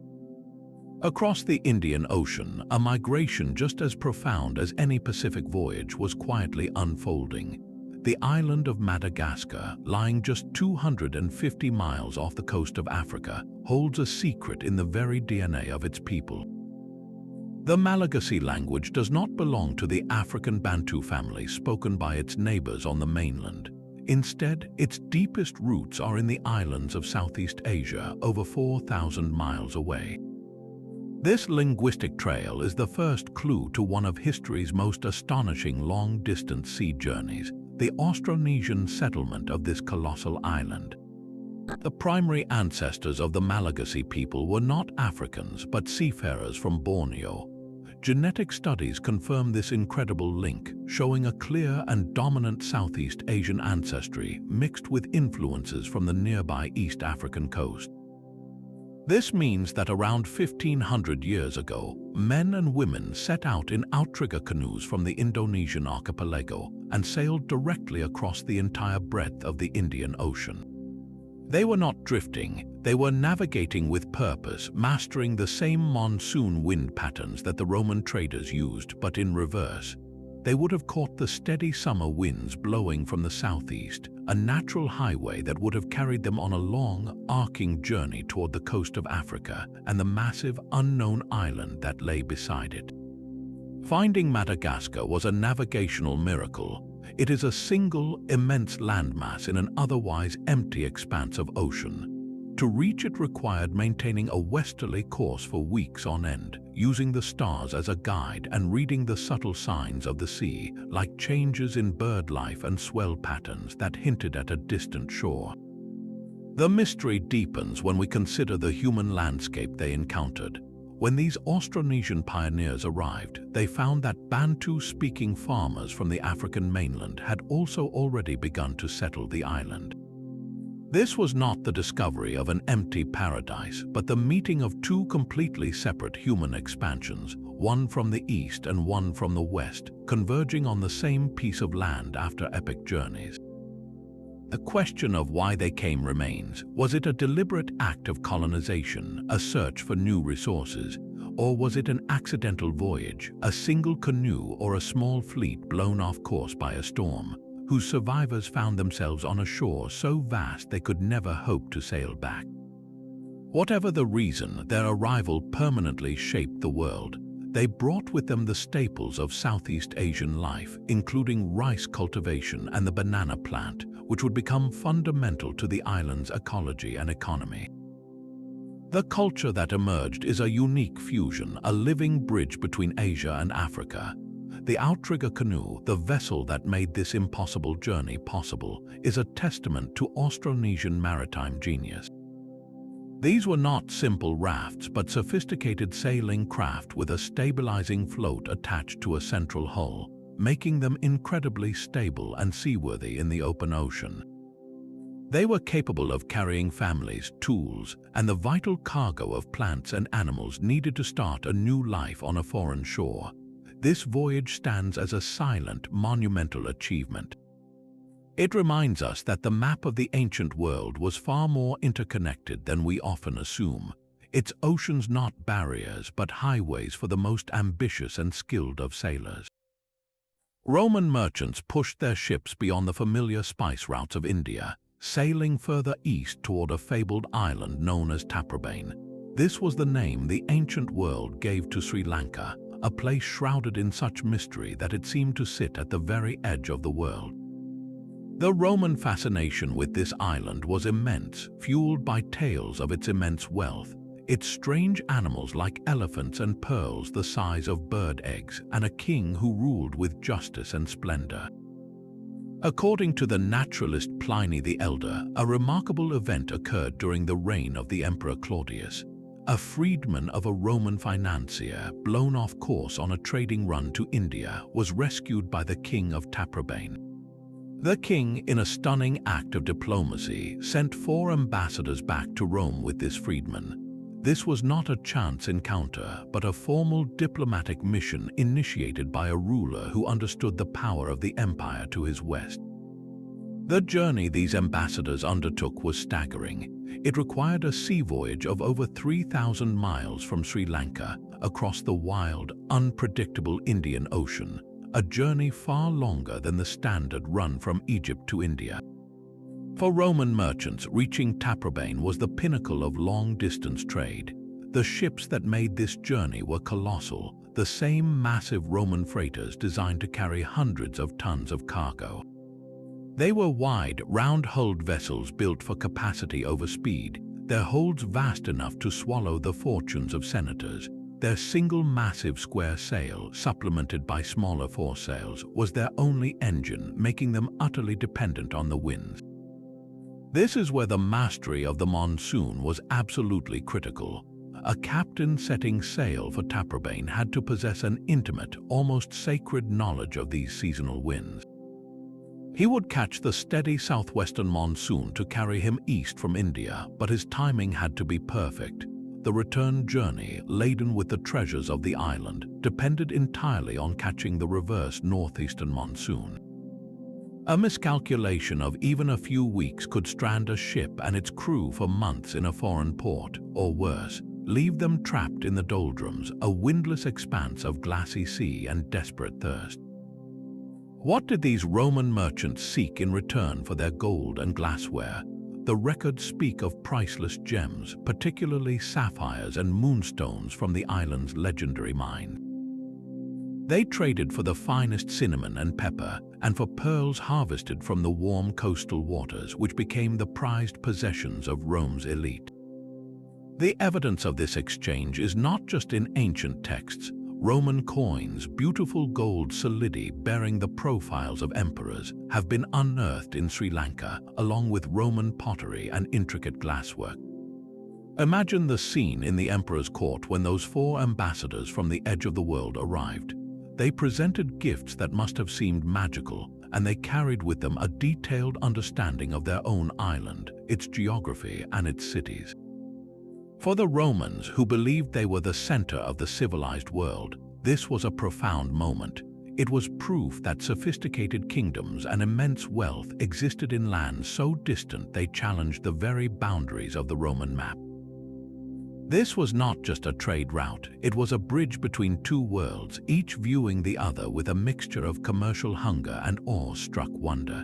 Across the Indian Ocean, a migration just as profound as any Pacific voyage was quietly unfolding. The island of Madagascar, lying just 250 miles off the coast of Africa, holds a secret in the very DNA of its people. The Malagasy language does not belong to the African Bantu family spoken by its neighbors on the mainland. Instead, its deepest roots are in the islands of Southeast Asia, over 4,000 miles away. This linguistic trail is the first clue to one of history's most astonishing long-distance sea journeys, the Austronesian settlement of this colossal island. The primary ancestors of the Malagasy people were not Africans, but seafarers from Borneo. Genetic studies confirm this incredible link, showing a clear and dominant Southeast Asian ancestry mixed with influences from the nearby East African coast. This means that around 1,500 years ago, men and women set out in outrigger canoes from the Indonesian archipelago and sailed directly across the entire breadth of the Indian Ocean. They were not drifting, they were navigating with purpose, mastering the same monsoon wind patterns that the Roman traders used, but in reverse. They would have caught the steady summer winds blowing from the southeast, a natural highway that would have carried them on a long, arcing journey toward the coast of Africa and the massive, unknown island that lay beside it. Finding Madagascar was a navigational miracle. It is a single, immense landmass in an otherwise empty expanse of ocean. To reach it required maintaining a westerly course for weeks on end, using the stars as a guide and reading the subtle signs of the sea, like changes in bird life and swell patterns that hinted at a distant shore. The mystery deepens when we consider the human landscape they encountered. When these Austronesian pioneers arrived, they found that Bantu-speaking farmers from the African mainland had also already begun to settle the island. This was not the discovery of an empty paradise, but the meeting of two completely separate human expansions, one from the east and one from the west, converging on the same piece of land after epic journeys. The question of why they came remains. Was it a deliberate act of colonization, a search for new resources, or was it an accidental voyage, a single canoe or a small fleet blown off course by a storm, whose survivors found themselves on a shore so vast they could never hope to sail back? Whatever the reason, their arrival permanently shaped the world. They brought with them the staples of Southeast Asian life, including rice cultivation and the banana plant, which would become fundamental to the island's ecology and economy. The culture that emerged is a unique fusion, a living bridge between Asia and Africa. The outrigger canoe, the vessel that made this impossible journey possible, is a testament to Austronesian maritime genius. These were not simple rafts, but sophisticated sailing craft with a stabilizing float attached to a central hull, making them incredibly stable and seaworthy in the open ocean. They were capable of carrying families, tools, and the vital cargo of plants and animals needed to start a new life on a foreign shore. This voyage stands as a silent, monumental achievement. It reminds us that the map of the ancient world was far more interconnected than we often assume. Its oceans not barriers, but highways for the most ambitious and skilled of sailors. Roman merchants pushed their ships beyond the familiar spice routes of India, sailing further east toward a fabled island known as Taprobane. This was the name the ancient world gave to Sri Lanka, a place shrouded in such mystery that it seemed to sit at the very edge of the world. The Roman fascination with this island was immense, fueled by tales of its immense wealth, its strange animals like elephants and pearls the size of bird eggs, and a king who ruled with justice and splendor. According to the naturalist Pliny the Elder, a remarkable event occurred during the reign of the Emperor Claudius. A freedman of a Roman financier, blown off course on a trading run to India, was rescued by the king of Taprobane. The king, in a stunning act of diplomacy, sent 4 ambassadors back to Rome with this freedman. This was not a chance encounter, but a formal diplomatic mission initiated by a ruler who understood the power of the empire to his west. The journey these ambassadors undertook was staggering. It required a sea voyage of over 3,000 miles from Sri Lanka across the wild, unpredictable Indian Ocean, a journey far longer than the standard run from Egypt to India. For Roman merchants, reaching Taprobane was the pinnacle of long-distance trade. The ships that made this journey were colossal, the same massive Roman freighters designed to carry hundreds of tons of cargo. They were wide, round-hulled vessels built for capacity over speed, their holds vast enough to swallow the fortunes of senators. Their single massive square sail, supplemented by smaller foresails, was their only engine, making them utterly dependent on the winds. This is where the mastery of the monsoon was absolutely critical. A captain setting sail for Taprobane had to possess an intimate, almost sacred knowledge of these seasonal winds. He would catch the steady southwestern monsoon to carry him east from India, but his timing had to be perfect. The return journey, laden with the treasures of the island, depended entirely on catching the reverse northeastern monsoon. A miscalculation of even a few weeks could strand a ship and its crew for months in a foreign port, or worse, leave them trapped in the doldrums, a windless expanse of glassy sea and desperate thirst. What did these Roman merchants seek in return for their gold and glassware? The records speak of priceless gems, particularly sapphires and moonstones from the island's legendary mine. They traded for the finest cinnamon and pepper, and for pearls harvested from the warm coastal waters, which became the prized possessions of Rome's elite. The evidence of this exchange is not just in ancient texts. Roman coins, beautiful gold solidi bearing the profiles of emperors, have been unearthed in Sri Lanka, along with Roman pottery and intricate glasswork. Imagine the scene in the emperor's court when those 4 ambassadors from the edge of the world arrived. They presented gifts that must have seemed magical, and they carried with them a detailed understanding of their own island, its geography, and its cities. For the Romans, who believed they were the center of the civilized world, this was a profound moment. It was proof that sophisticated kingdoms and immense wealth existed in lands so distant they challenged the very boundaries of the Roman map. This was not just a trade route, it was a bridge between 2 worlds, each viewing the other with a mixture of commercial hunger and awe-struck wonder.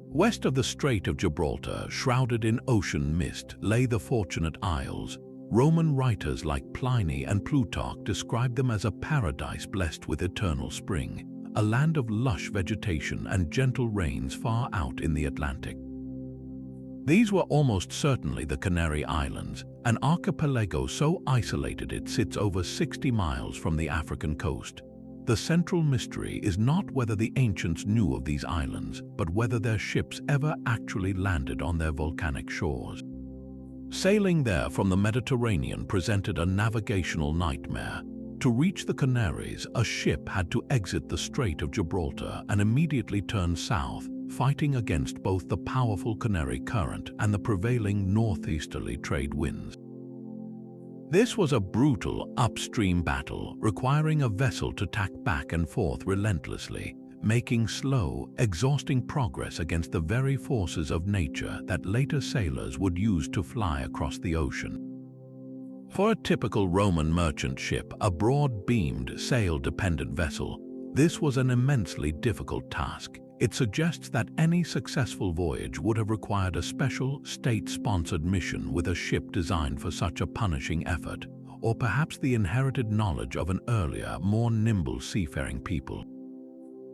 West of the Strait of Gibraltar, shrouded in ocean mist, lay the Fortunate Isles. Roman writers like Pliny and Plutarch described them as a paradise blessed with eternal spring, a land of lush vegetation and gentle rains far out in the Atlantic. These were almost certainly the Canary Islands, an archipelago so isolated it sits over 60 miles from the African coast. The central mystery is not whether the ancients knew of these islands, but whether their ships ever actually landed on their volcanic shores. Sailing there from the Mediterranean presented a navigational nightmare. To reach the Canaries, a ship had to exit the Strait of Gibraltar and immediately turn south, fighting against both the powerful Canary Current and the prevailing northeasterly trade winds. This was a brutal upstream battle, requiring a vessel to tack back and forth relentlessly, making slow, exhausting progress against the very forces of nature that later sailors would use to fly across the ocean. For a typical Roman merchant ship, a broad-beamed, sail-dependent vessel, this was an immensely difficult task. It suggests that any successful voyage would have required a special, state-sponsored mission with a ship designed for such a punishing effort, or perhaps the inherited knowledge of an earlier, more nimble seafaring people.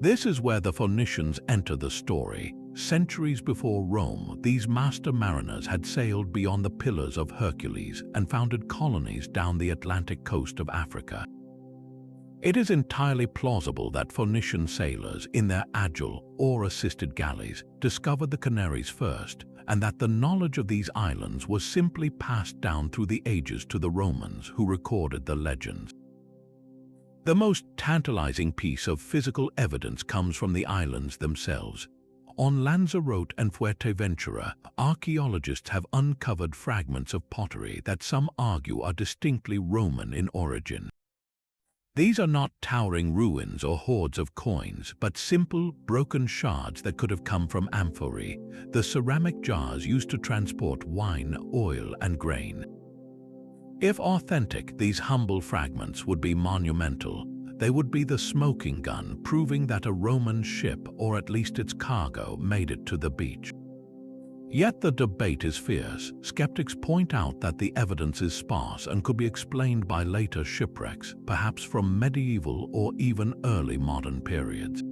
This is where the Phoenicians enter the story. Centuries before Rome, these master mariners had sailed beyond the Pillars of Hercules and founded colonies down the Atlantic coast of Africa. It is entirely plausible that Phoenician sailors, in their agile, oar-assisted galleys, discovered the Canaries first, and that the knowledge of these islands was simply passed down through the ages to the Romans, who recorded the legends. The most tantalizing piece of physical evidence comes from the islands themselves. On Lanzarote and Fuerteventura, archaeologists have uncovered fragments of pottery that some argue are distinctly Roman in origin. These are not towering ruins or hoards of coins, but simple, broken shards that could have come from amphorae, the ceramic jars used to transport wine, oil, and grain. If authentic, these humble fragments would be monumental. They would be the smoking gun, proving that a Roman ship, or at least its cargo, made it to the beach. Yet the debate is fierce. Skeptics point out that the evidence is sparse and could be explained by later shipwrecks, perhaps from medieval or even early modern periods.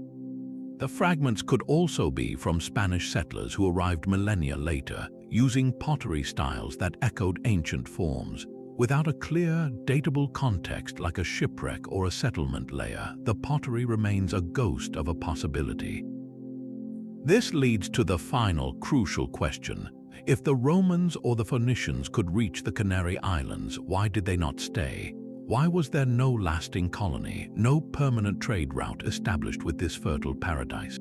The fragments could also be from Spanish settlers who arrived millennia later, using pottery styles that echoed ancient forms. Without a clear, datable context like a shipwreck or a settlement layer, the pottery remains a ghost of a possibility. This leads to the final, crucial question. If the Romans or the Phoenicians could reach the Canary Islands, why did they not stay? Why was there no lasting colony, no permanent trade route established with this fertile paradise?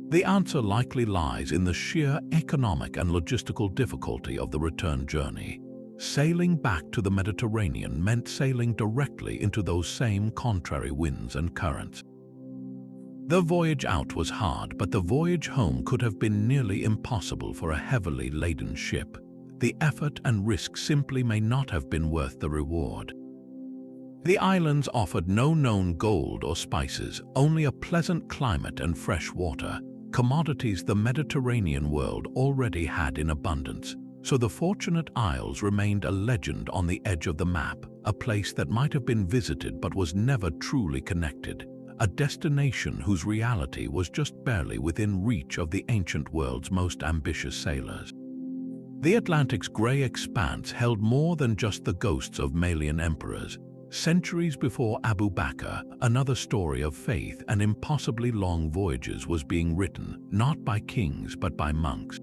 The answer likely lies in the sheer economic and logistical difficulty of the return journey. Sailing back to the Mediterranean meant sailing directly into those same contrary winds and currents. The voyage out was hard, but the voyage home could have been nearly impossible for a heavily laden ship. The effort and risk simply may not have been worth the reward. The islands offered no known gold or spices, only a pleasant climate and fresh water, commodities the Mediterranean world already had in abundance. So the Fortunate Isles remained a legend on the edge of the map, a place that might have been visited but was never truly connected, a destination whose reality was just barely within reach of the ancient world's most ambitious sailors. The Atlantic's grey expanse held more than just the ghosts of Malian emperors. Centuries before Abu Bakr, another story of faith and impossibly long voyages was being written, not by kings but by monks.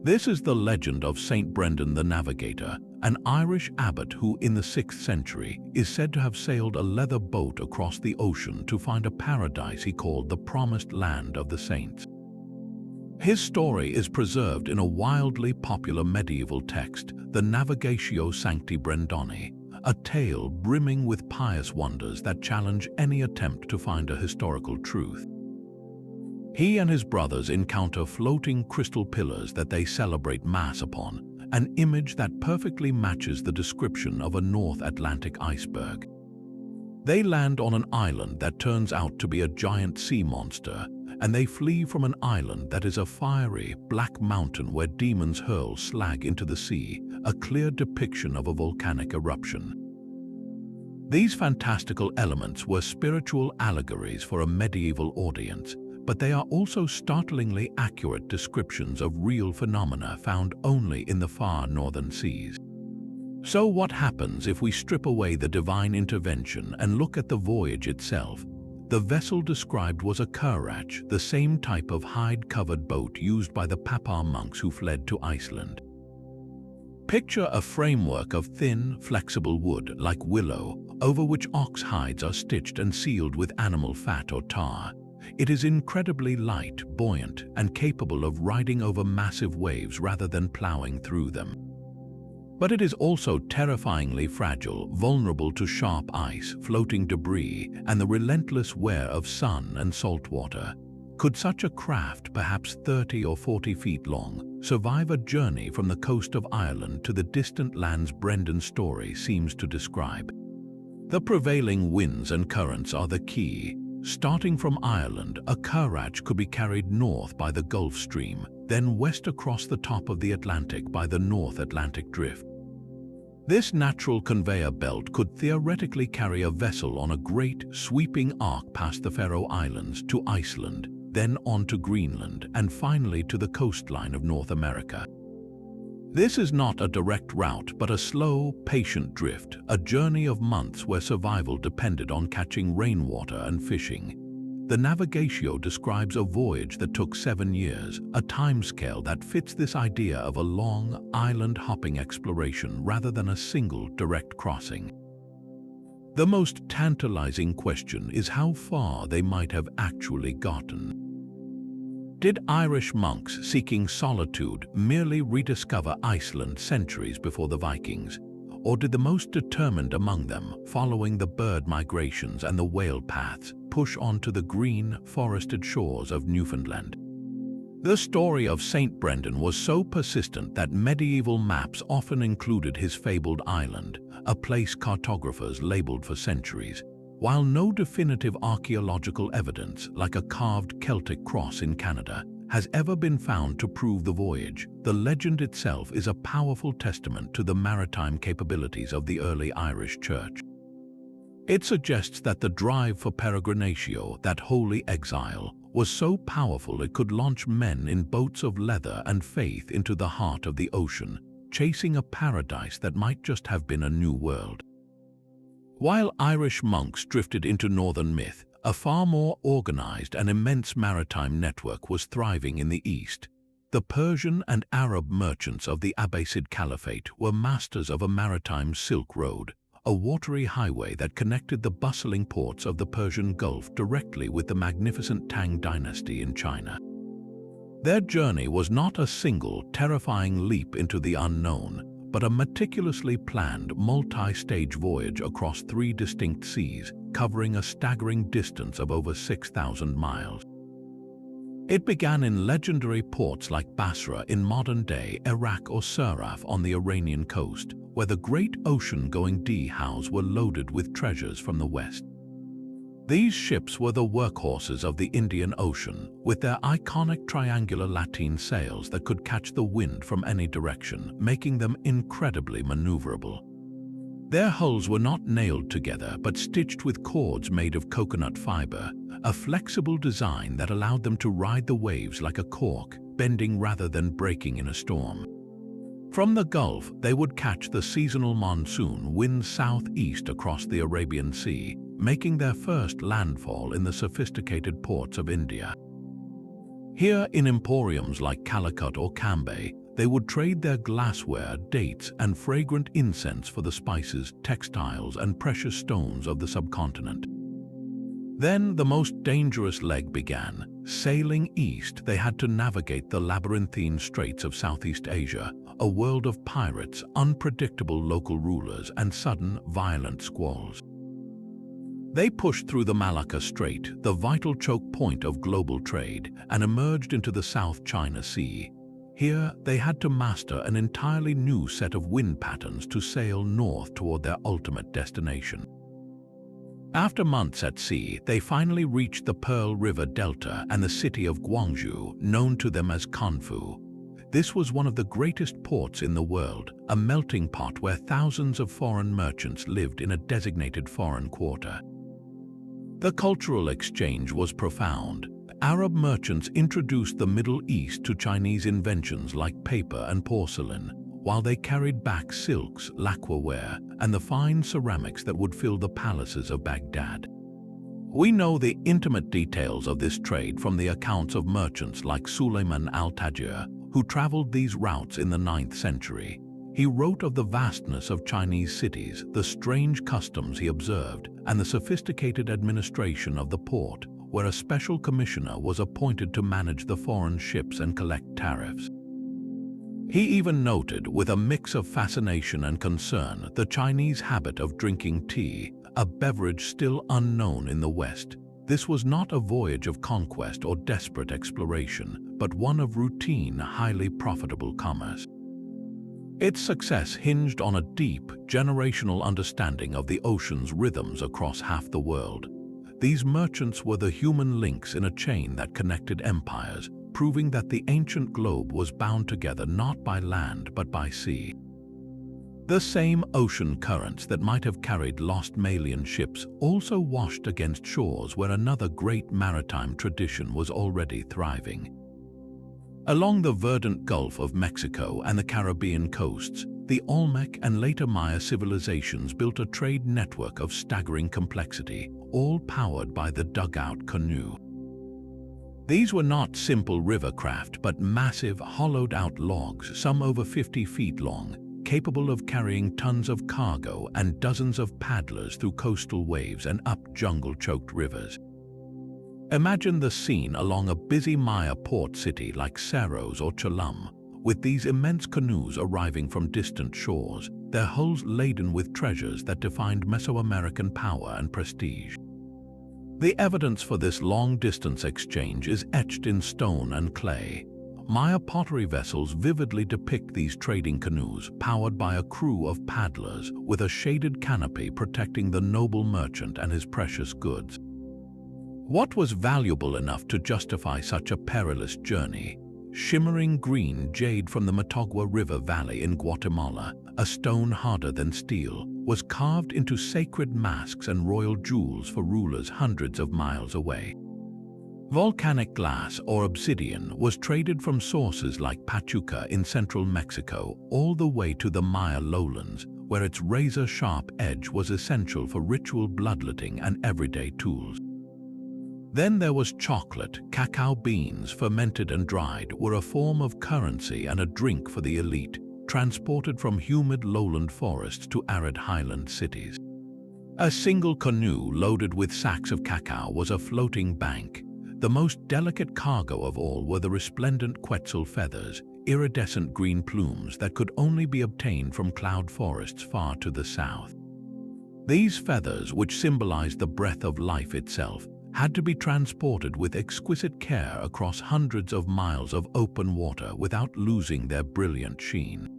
This is the legend of Saint Brendan the Navigator, an Irish abbot who, in the 6th century, is said to have sailed a leather boat across the ocean to find a paradise he called the Promised Land of the Saints. His story is preserved in a wildly popular medieval text, the Navigatio Sancti Brendani, a tale brimming with pious wonders that challenge any attempt to find a historical truth. He and his brothers encounter floating crystal pillars that they celebrate Mass upon, an image that perfectly matches the description of a North Atlantic iceberg. They land on an island that turns out to be a giant sea monster, and they flee from an island that is a fiery, black mountain where demons hurl slag into the sea, a clear depiction of a volcanic eruption. These fantastical elements were spiritual allegories for a medieval audience, but they are also startlingly accurate descriptions of real phenomena found only in the far northern seas. So what happens if we strip away the divine intervention and look at the voyage itself? The vessel described was a currach, the same type of hide-covered boat used by the Papar monks who fled to Iceland. Picture a framework of thin, flexible wood like willow, over which ox hides are stitched and sealed with animal fat or tar. It is incredibly light, buoyant, and capable of riding over massive waves rather than plowing through them. But it is also terrifyingly fragile, vulnerable to sharp ice, floating debris, and the relentless wear of sun and salt water. Could such a craft, perhaps 30 or 40 feet long, survive a journey from the coast of Ireland to the distant lands Brendan's story seems to describe? The prevailing winds and currents are the key. Starting from Ireland, a currach could be carried north by the Gulf Stream, then west across the top of the Atlantic by the North Atlantic Drift. This natural conveyor belt could theoretically carry a vessel on a great, sweeping arc past the Faroe Islands to Iceland, then on to Greenland, and finally to the coastline of North America. This is not a direct route, but a slow, patient drift, a journey of months where survival depended on catching rainwater and fishing. The Navigatio describes a voyage that took 7 years, a timescale that fits this idea of a long, island-hopping exploration rather than a single direct crossing. The most tantalizing question is how far they might have actually gotten. Did Irish monks seeking solitude merely rediscover Iceland centuries before the Vikings? Or did the most determined among them, following the bird migrations and the whale paths, push on to the green, forested shores of Newfoundland? The story of Saint Brendan was so persistent that medieval maps often included his fabled island, a place cartographers labeled for centuries. While no definitive archaeological evidence, like a carved Celtic cross in Canada, has ever been found to prove the voyage, the legend itself is a powerful testament to the maritime capabilities of the early Irish Church. It suggests that the drive for peregrinatio, that holy exile, was so powerful it could launch men in boats of leather and faith into the heart of the ocean, chasing a paradise that might just have been a new world. While Irish monks drifted into northern myth, a far more organized and immense maritime network was thriving in the east. The Persian and Arab merchants of the Abbasid Caliphate were masters of a maritime Silk Road, a watery highway that connected the bustling ports of the Persian Gulf directly with the magnificent Tang dynasty in China. Their journey was not a single, terrifying leap into the unknown, but a meticulously planned, multi-stage voyage across 3 distinct seas, covering a staggering distance of over 6,000 miles. It began in legendary ports like Basra in modern-day Iraq or Suraf on the Iranian coast, where the great ocean-going dhows were loaded with treasures from the west. These ships were the workhorses of the Indian Ocean, with their iconic triangular lateen sails that could catch the wind from any direction, making them incredibly maneuverable. Their hulls were not nailed together but stitched with cords made of coconut fiber, a flexible design that allowed them to ride the waves like a cork, bending rather than breaking in a storm. From the Gulf, they would catch the seasonal monsoon winds southeast across the Arabian Sea, making their first landfall in the sophisticated ports of India. Here in emporiums like Calicut or Cambay, they would trade their glassware, dates, and fragrant incense for the spices, textiles, and precious stones of the subcontinent. Then the most dangerous leg began. Sailing east, they had to navigate the labyrinthine straits of Southeast Asia, a world of pirates, unpredictable local rulers, and sudden, violent squalls. They pushed through the Malacca Strait, the vital choke point of global trade, and emerged into the South China Sea. Here, they had to master an entirely new set of wind patterns to sail north toward their ultimate destination. After months at sea, they finally reached the Pearl River Delta and the city of Guangzhou, known to them as Kanfu. This was one of the greatest ports in the world, a melting pot where thousands of foreign merchants lived in a designated foreign quarter. The cultural exchange was profound. Arab merchants introduced the Middle East to Chinese inventions like paper and porcelain, while they carried back silks, lacquerware, and the fine ceramics that would fill the palaces of Baghdad. We know the intimate details of this trade from the accounts of merchants like Suleiman al-Tajir, who traveled these routes in the 9th century. He wrote of the vastness of Chinese cities, the strange customs he observed, and the sophisticated administration of the port, where a special commissioner was appointed to manage the foreign ships and collect tariffs. He even noted, with a mix of fascination and concern, the Chinese habit of drinking tea, a beverage still unknown in the West. This was not a voyage of conquest or desperate exploration, but one of routine, highly profitable commerce. Its success hinged on a deep, generational understanding of the ocean's rhythms across half the world. These merchants were the human links in a chain that connected empires, proving that the ancient globe was bound together not by land but by sea. The same ocean currents that might have carried lost Malian ships also washed against shores where another great maritime tradition was already thriving. Along the verdant Gulf of Mexico and the Caribbean coasts, the Olmec and later Maya civilizations built a trade network of staggering complexity, all powered by the dugout canoe. These were not simple river craft, but massive, hollowed-out logs, some over 50 feet long, capable of carrying tons of cargo and dozens of paddlers through coastal waves and up jungle-choked rivers. Imagine the scene along a busy Maya port city like Saros or Cholum, with these immense canoes arriving from distant shores, their hulls laden with treasures that defined Mesoamerican power and prestige. The evidence for this long-distance exchange is etched in stone and clay. Maya pottery vessels vividly depict these trading canoes powered by a crew of paddlers with a shaded canopy protecting the noble merchant and his precious goods. What was valuable enough to justify such a perilous journey? Shimmering green jade from the Motagua River Valley in Guatemala, a stone harder than steel, was carved into sacred masks and royal jewels for rulers hundreds of miles away. Volcanic glass or obsidian was traded from sources like Pachuca in central Mexico all the way to the Maya lowlands, where its razor-sharp edge was essential for ritual bloodletting and everyday tools. Then there was chocolate. Cacao beans, fermented and dried, were a form of currency and a drink for the elite, transported from humid lowland forests to arid highland cities. A single canoe loaded with sacks of cacao was a floating bank. The most delicate cargo of all were the resplendent quetzal feathers, iridescent green plumes that could only be obtained from cloud forests far to the south. These feathers, which symbolized the breath of life itself, had to be transported with exquisite care across hundreds of miles of open water without losing their brilliant sheen.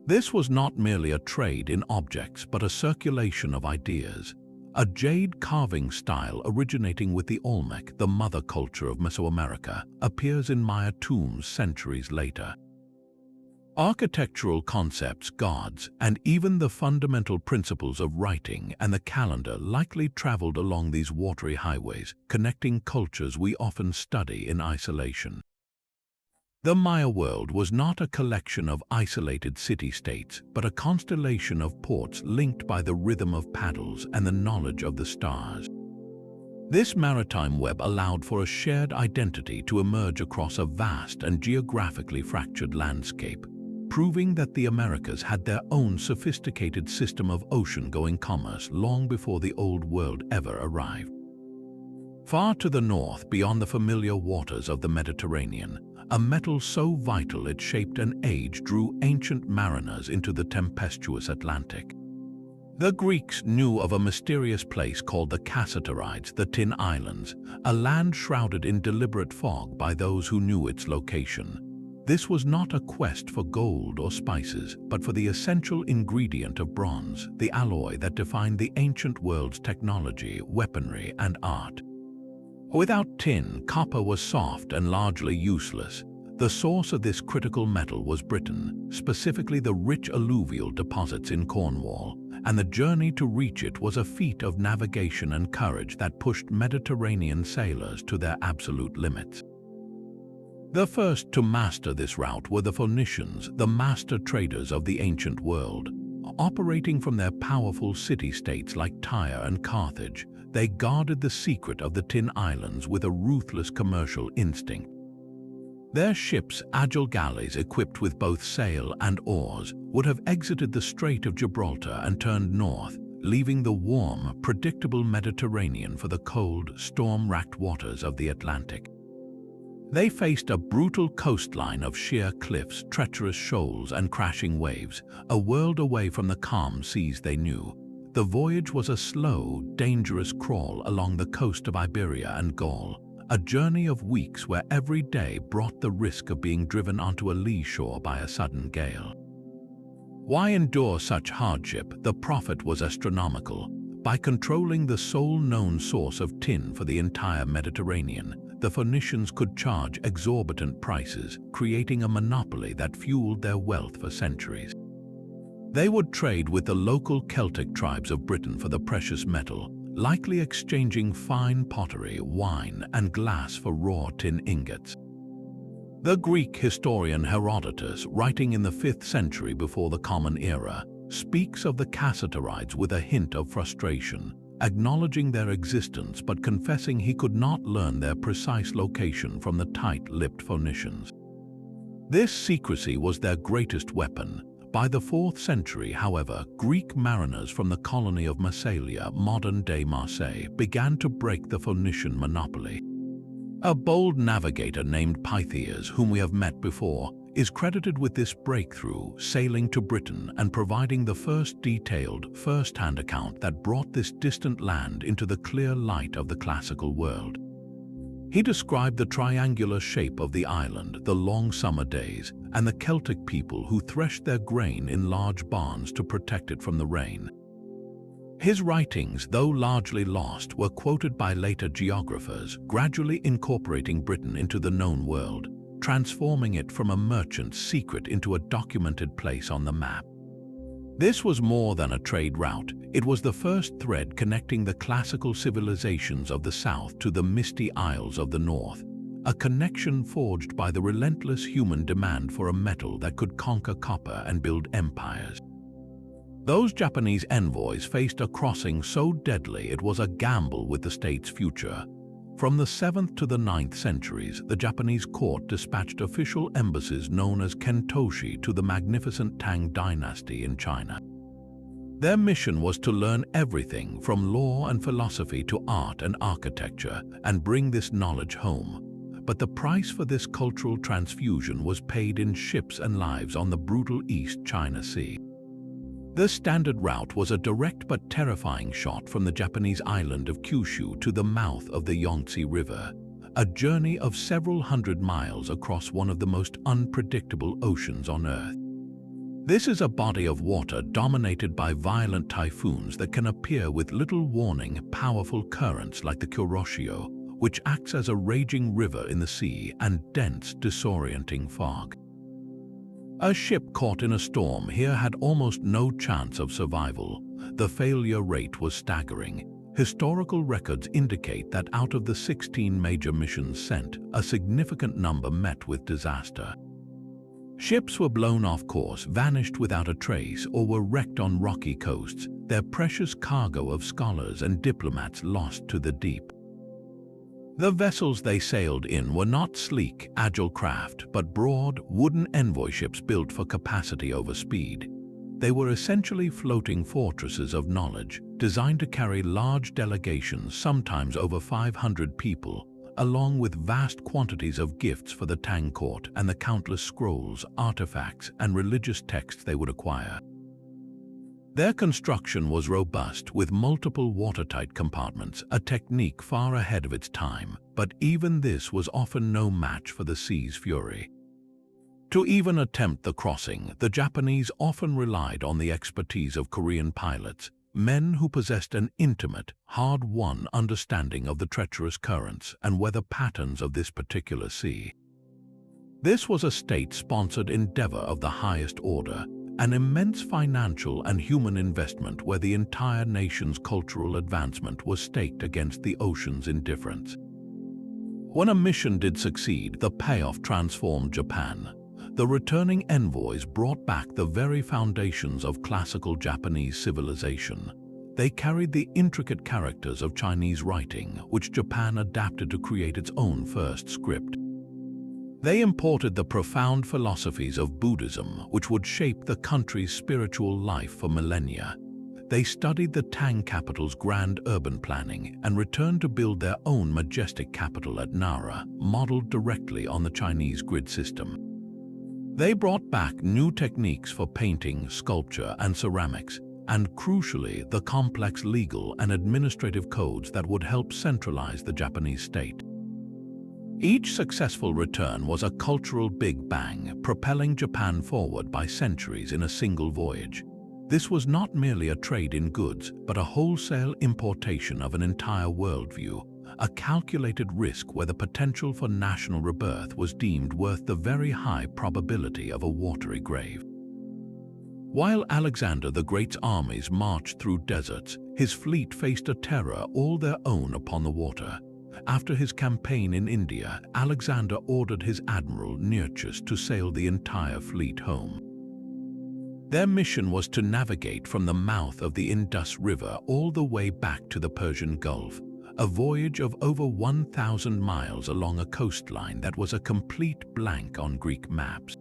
This was not merely a trade in objects, but a circulation of ideas. A jade carving style originating with the Olmec, the mother culture of Mesoamerica, appears in Maya tombs centuries later. Architectural concepts, gods, and even the fundamental principles of writing and the calendar likely traveled along these watery highways, connecting cultures we often study in isolation. The Maya world was not a collection of isolated city-states, but a constellation of ports linked by the rhythm of paddles and the knowledge of the stars. This maritime web allowed for a shared identity to emerge across a vast and geographically fractured landscape, proving that the Americas had their own sophisticated system of ocean-going commerce long before the Old World ever arrived. Far to the north, beyond the familiar waters of the Mediterranean, a metal so vital it shaped an age drew ancient mariners into the tempestuous Atlantic. The Greeks knew of a mysterious place called the Cassiterides, the Tin Islands, a land shrouded in deliberate fog by those who knew its location. This was not a quest for gold or spices, but for the essential ingredient of bronze, the alloy that defined the ancient world's technology, weaponry, and art. Without tin, copper was soft and largely useless. The source of this critical metal was Britain, specifically the rich alluvial deposits in Cornwall, and the journey to reach it was a feat of navigation and courage that pushed Mediterranean sailors to their absolute limits. The first to master this route were the Phoenicians, the master traders of the ancient world. Operating from their powerful city-states like Tyre and Carthage, they guarded the secret of the Tin Islands with a ruthless commercial instinct. Their ships, agile galleys equipped with both sail and oars, would have exited the Strait of Gibraltar and turned north, leaving the warm, predictable Mediterranean for the cold, storm-racked waters of the Atlantic. They faced a brutal coastline of sheer cliffs, treacherous shoals, and crashing waves, a world away from the calm seas they knew. The voyage was a slow, dangerous crawl along the coast of Iberia and Gaul, a journey of weeks where every day brought the risk of being driven onto a lee shore by a sudden gale. Why endure such hardship? The profit was astronomical. By controlling the sole known source of tin for the entire Mediterranean, the Phoenicians could charge exorbitant prices, creating a monopoly that fueled their wealth for centuries. They would trade with the local Celtic tribes of Britain for the precious metal, likely exchanging fine pottery, wine, and glass for raw tin ingots. The Greek historian Herodotus, writing in the 5th century before the Common Era, speaks of the Cassiterides with a hint of frustration, acknowledging their existence but confessing he could not learn their precise location from the tight-lipped Phoenicians. This secrecy was their greatest weapon. By the 4th century, however, Greek mariners from the colony of Massalia, modern-day Marseille, began to break the Phoenician monopoly. A bold navigator named Pytheas, whom we have met before, is credited with this breakthrough, sailing to Britain and providing the first detailed, first-hand account that brought this distant land into the clear light of the classical world. He described the triangular shape of the island, the long summer days, and the Celtic people who threshed their grain in large barns to protect it from the rain. His writings, though largely lost, were quoted by later geographers, gradually incorporating Britain into the known world, transforming it from a merchant's secret into a documented place on the map. This was more than a trade route. It was the first thread connecting the classical civilizations of the south to the misty isles of the north, a connection forged by the relentless human demand for a metal that could conquer copper and build empires. Those Japanese envoys faced a crossing so deadly it was a gamble with the state's future. From the 7th to the 9th centuries, the Japanese court dispatched official embassies known as kentoshi to the magnificent Tang dynasty in China. Their mission was to learn everything from law and philosophy to art and architecture and bring this knowledge home. But the price for this cultural transfusion was paid in ships and lives on the brutal East China Sea. The standard route was a direct but terrifying shot from the Japanese island of Kyushu to the mouth of the Yangtze River, a journey of several hundred miles across one of the most unpredictable oceans on Earth. This is a body of water dominated by violent typhoons that can appear with little warning, powerful currents like the Kuroshio, which acts as a raging river in the sea, and dense, disorienting fog. A ship caught in a storm here had almost no chance of survival. The failure rate was staggering. Historical records indicate that out of the 16 major missions sent, a significant number met with disaster. Ships were blown off course, vanished without a trace, or were wrecked on rocky coasts, their precious cargo of scholars and diplomats lost to the deep. The vessels they sailed in were not sleek, agile craft, but broad, wooden envoy ships built for capacity over speed. They were essentially floating fortresses of knowledge, designed to carry large delegations, sometimes over 500 people, along with vast quantities of gifts for the Tang court and the countless scrolls, artifacts, and religious texts they would acquire. Their construction was robust, with multiple watertight compartments, a technique far ahead of its time, but even this was often no match for the sea's fury. To even attempt the crossing, the Japanese often relied on the expertise of Korean pilots, men who possessed an intimate, hard-won understanding of the treacherous currents and weather patterns of this particular sea. This was a state-sponsored endeavor of the highest order, an immense financial and human investment where the entire nation's cultural advancement was staked against the ocean's indifference. When a mission did succeed, the payoff transformed Japan. The returning envoys brought back the very foundations of classical Japanese civilization. They carried the intricate characters of Chinese writing, which Japan adapted to create its own first script. They imported the profound philosophies of Buddhism, which would shape the country's spiritual life for millennia. They studied the Tang capital's grand urban planning and returned to build their own majestic capital at Nara, modeled directly on the Chinese grid system. They brought back new techniques for painting, sculpture, and ceramics, and crucially, the complex legal and administrative codes that would help centralize the Japanese state. Each successful return was a cultural big bang, propelling Japan forward by centuries in a single voyage. This was not merely a trade in goods, but a wholesale importation of an entire worldview, a calculated risk where the potential for national rebirth was deemed worth the very high probability of a watery grave. While Alexander the Great's armies marched through deserts, his fleet faced a terror all their own upon the water. After his campaign in India, Alexander ordered his admiral Nearchus to sail the entire fleet home. Their mission was to navigate from the mouth of the Indus River all the way back to the Persian Gulf, a voyage of over 1,000 miles along a coastline that was a complete blank on Greek maps.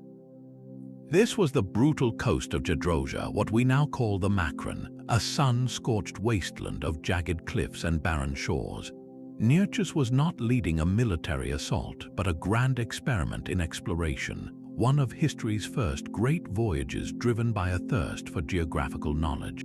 This was the brutal coast of Jedrosia, what we now call the Makran, a sun-scorched wasteland of jagged cliffs and barren shores. Nearchus was not leading a military assault, but a grand experiment in exploration, one of history's first great voyages driven by a thirst for geographical knowledge.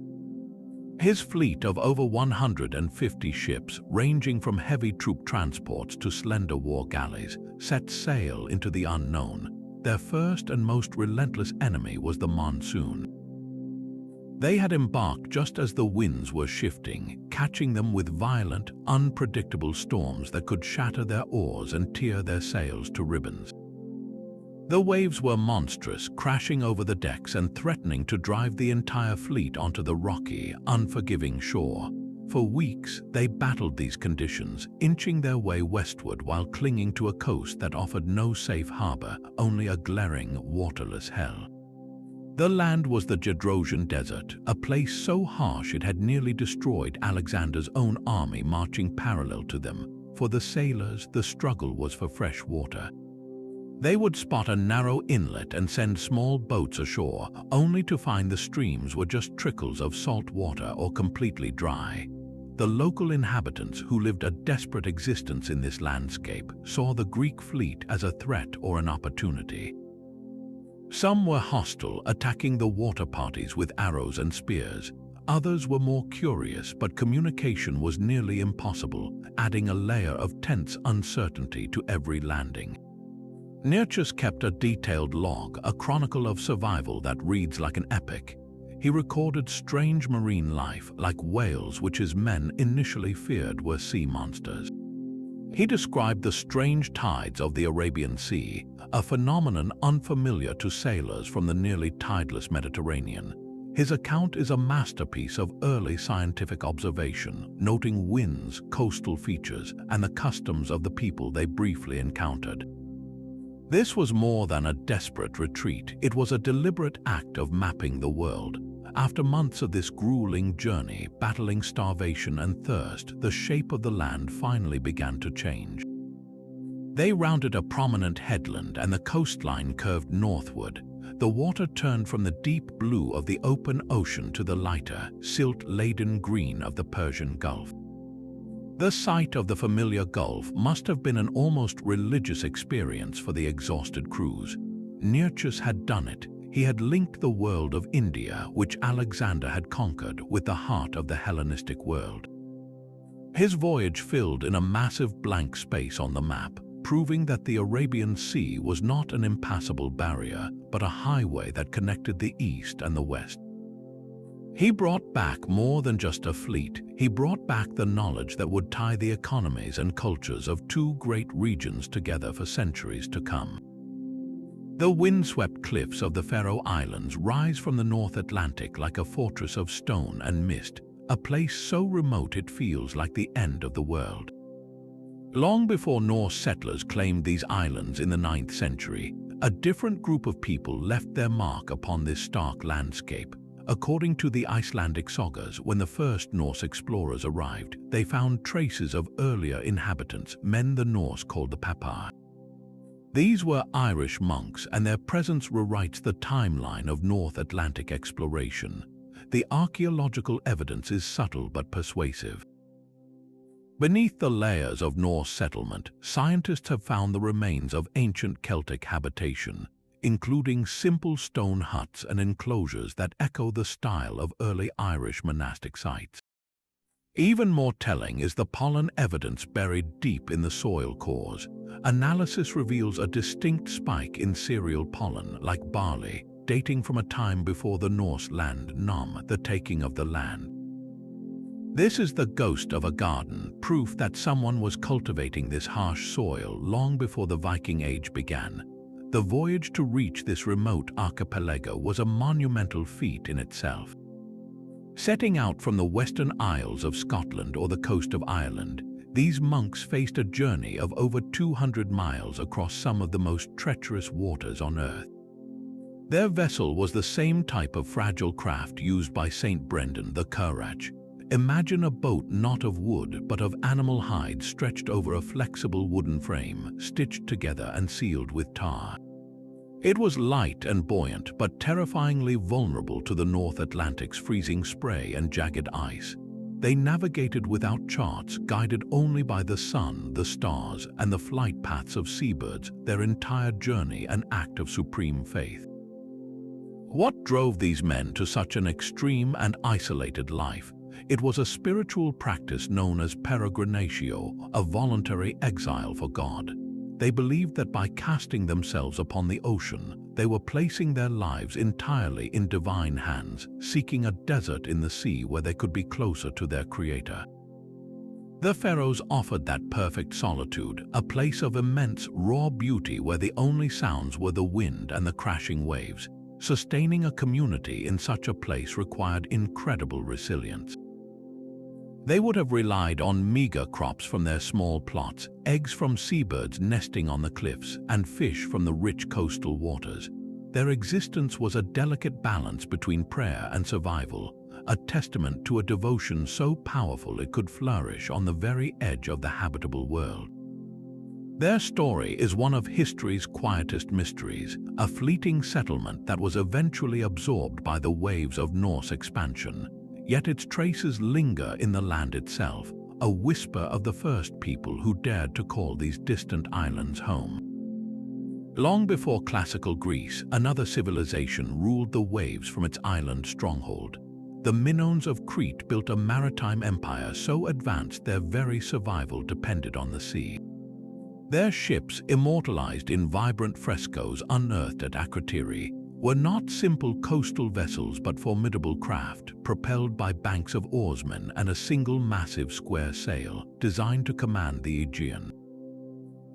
His fleet of over 150 ships, ranging from heavy troop transports to slender war galleys, set sail into the unknown. Their first and most relentless enemy was the monsoon. They had embarked just as the winds were shifting, catching them with violent, unpredictable storms that could shatter their oars and tear their sails to ribbons. The waves were monstrous, crashing over the decks and threatening to drive the entire fleet onto the rocky, unforgiving shore. For weeks, they battled these conditions, inching their way westward while clinging to a coast that offered no safe harbor, only a glaring, waterless hell. The land was the Jedrosian Desert, a place so harsh it had nearly destroyed Alexander's own army marching parallel to them. For the sailors, the struggle was for fresh water. They would spot a narrow inlet and send small boats ashore, only to find the streams were just trickles of salt water or completely dry. The local inhabitants, who lived a desperate existence in this landscape, saw the Greek fleet as a threat or an opportunity. Some were hostile, attacking the water parties with arrows and spears. Others were more curious, but communication was nearly impossible, adding a layer of tense uncertainty to every landing. Nearchus kept a detailed log, a chronicle of survival that reads like an epic. He recorded strange marine life, like whales which his men initially feared were sea monsters. He described the strange tides of the Arabian Sea, a phenomenon unfamiliar to sailors from the nearly tideless Mediterranean. His account is a masterpiece of early scientific observation, noting winds, coastal features, and the customs of the people they briefly encountered. This was more than a desperate retreat. It was a deliberate act of mapping the world. After months of this grueling journey, battling starvation and thirst, the shape of the land finally began to change. They rounded a prominent headland and the coastline curved northward. The water turned from the deep blue of the open ocean to the lighter, silt-laden green of the Persian Gulf. The sight of the familiar Gulf must have been an almost religious experience for the exhausted crews. Nearchus had done it. He had linked the world of India, which Alexander had conquered, with the heart of the Hellenistic world. His voyage filled in a massive blank space on the map, proving that the Arabian Sea was not an impassable barrier, but a highway that connected the East and the West. He brought back more than just a fleet. He brought back the knowledge that would tie the economies and cultures of two great regions together for centuries to come. The windswept cliffs of the Faroe Islands rise from the North Atlantic like a fortress of stone and mist, a place so remote it feels like the end of the world. Long before Norse settlers claimed these islands in the 9th century, a different group of people left their mark upon this stark landscape. According to the Icelandic sagas, when the first Norse explorers arrived, they found traces of earlier inhabitants, men the Norse called the Papar. These were Irish monks, and their presence rewrites the timeline of North Atlantic exploration. The archaeological evidence is subtle but persuasive. Beneath the layers of Norse settlement, scientists have found the remains of ancient Celtic habitation, including simple stone huts and enclosures that echo the style of early Irish monastic sites. Even more telling is the pollen evidence buried deep in the soil cores. Analysis reveals a distinct spike in cereal pollen, like barley, dating from a time before the Norse land nom, the taking of the land. This is the ghost of a garden, proof that someone was cultivating this harsh soil long before the Viking Age began. The voyage to reach this remote archipelago was a monumental feat in itself. Setting out from the Western Isles of Scotland or the coast of Ireland, these monks faced a journey of over 200 miles across some of the most treacherous waters on Earth. Their vessel was the same type of fragile craft used by Saint Brendan the Currach. Imagine a boat not of wood but of animal hide stretched over a flexible wooden frame, stitched together and sealed with tar. It was light and buoyant, but terrifyingly vulnerable to the North Atlantic's freezing spray and jagged ice. They navigated without charts, guided only by the sun, the stars, and the flight paths of seabirds, their entire journey an act of supreme faith. What drove these men to such an extreme and isolated life? It was a spiritual practice known as peregrinatio, a voluntary exile for God. They believed that by casting themselves upon the ocean, they were placing their lives entirely in divine hands, seeking a desert in the sea where they could be closer to their Creator. The Faroes offered that perfect solitude, a place of immense raw beauty where the only sounds were the wind and the crashing waves. Sustaining a community in such a place required incredible resilience. They would have relied on meager crops from their small plots, eggs from seabirds nesting on the cliffs, and fish from the rich coastal waters. Their existence was a delicate balance between prayer and survival, a testament to a devotion so powerful it could flourish on the very edge of the habitable world. Their story is one of history's quietest mysteries, a fleeting settlement that was eventually absorbed by the waves of Norse expansion. Yet its traces linger in the land itself, a whisper of the first people who dared to call these distant islands home. Long before classical Greece, another civilization ruled the waves from its island stronghold. The Minoans of Crete built a maritime empire so advanced their very survival depended on the sea. Their ships, immortalized in vibrant frescoes unearthed at Akrotiri, were not simple coastal vessels but formidable craft, propelled by banks of oarsmen and a single massive square sail, designed to command the Aegean.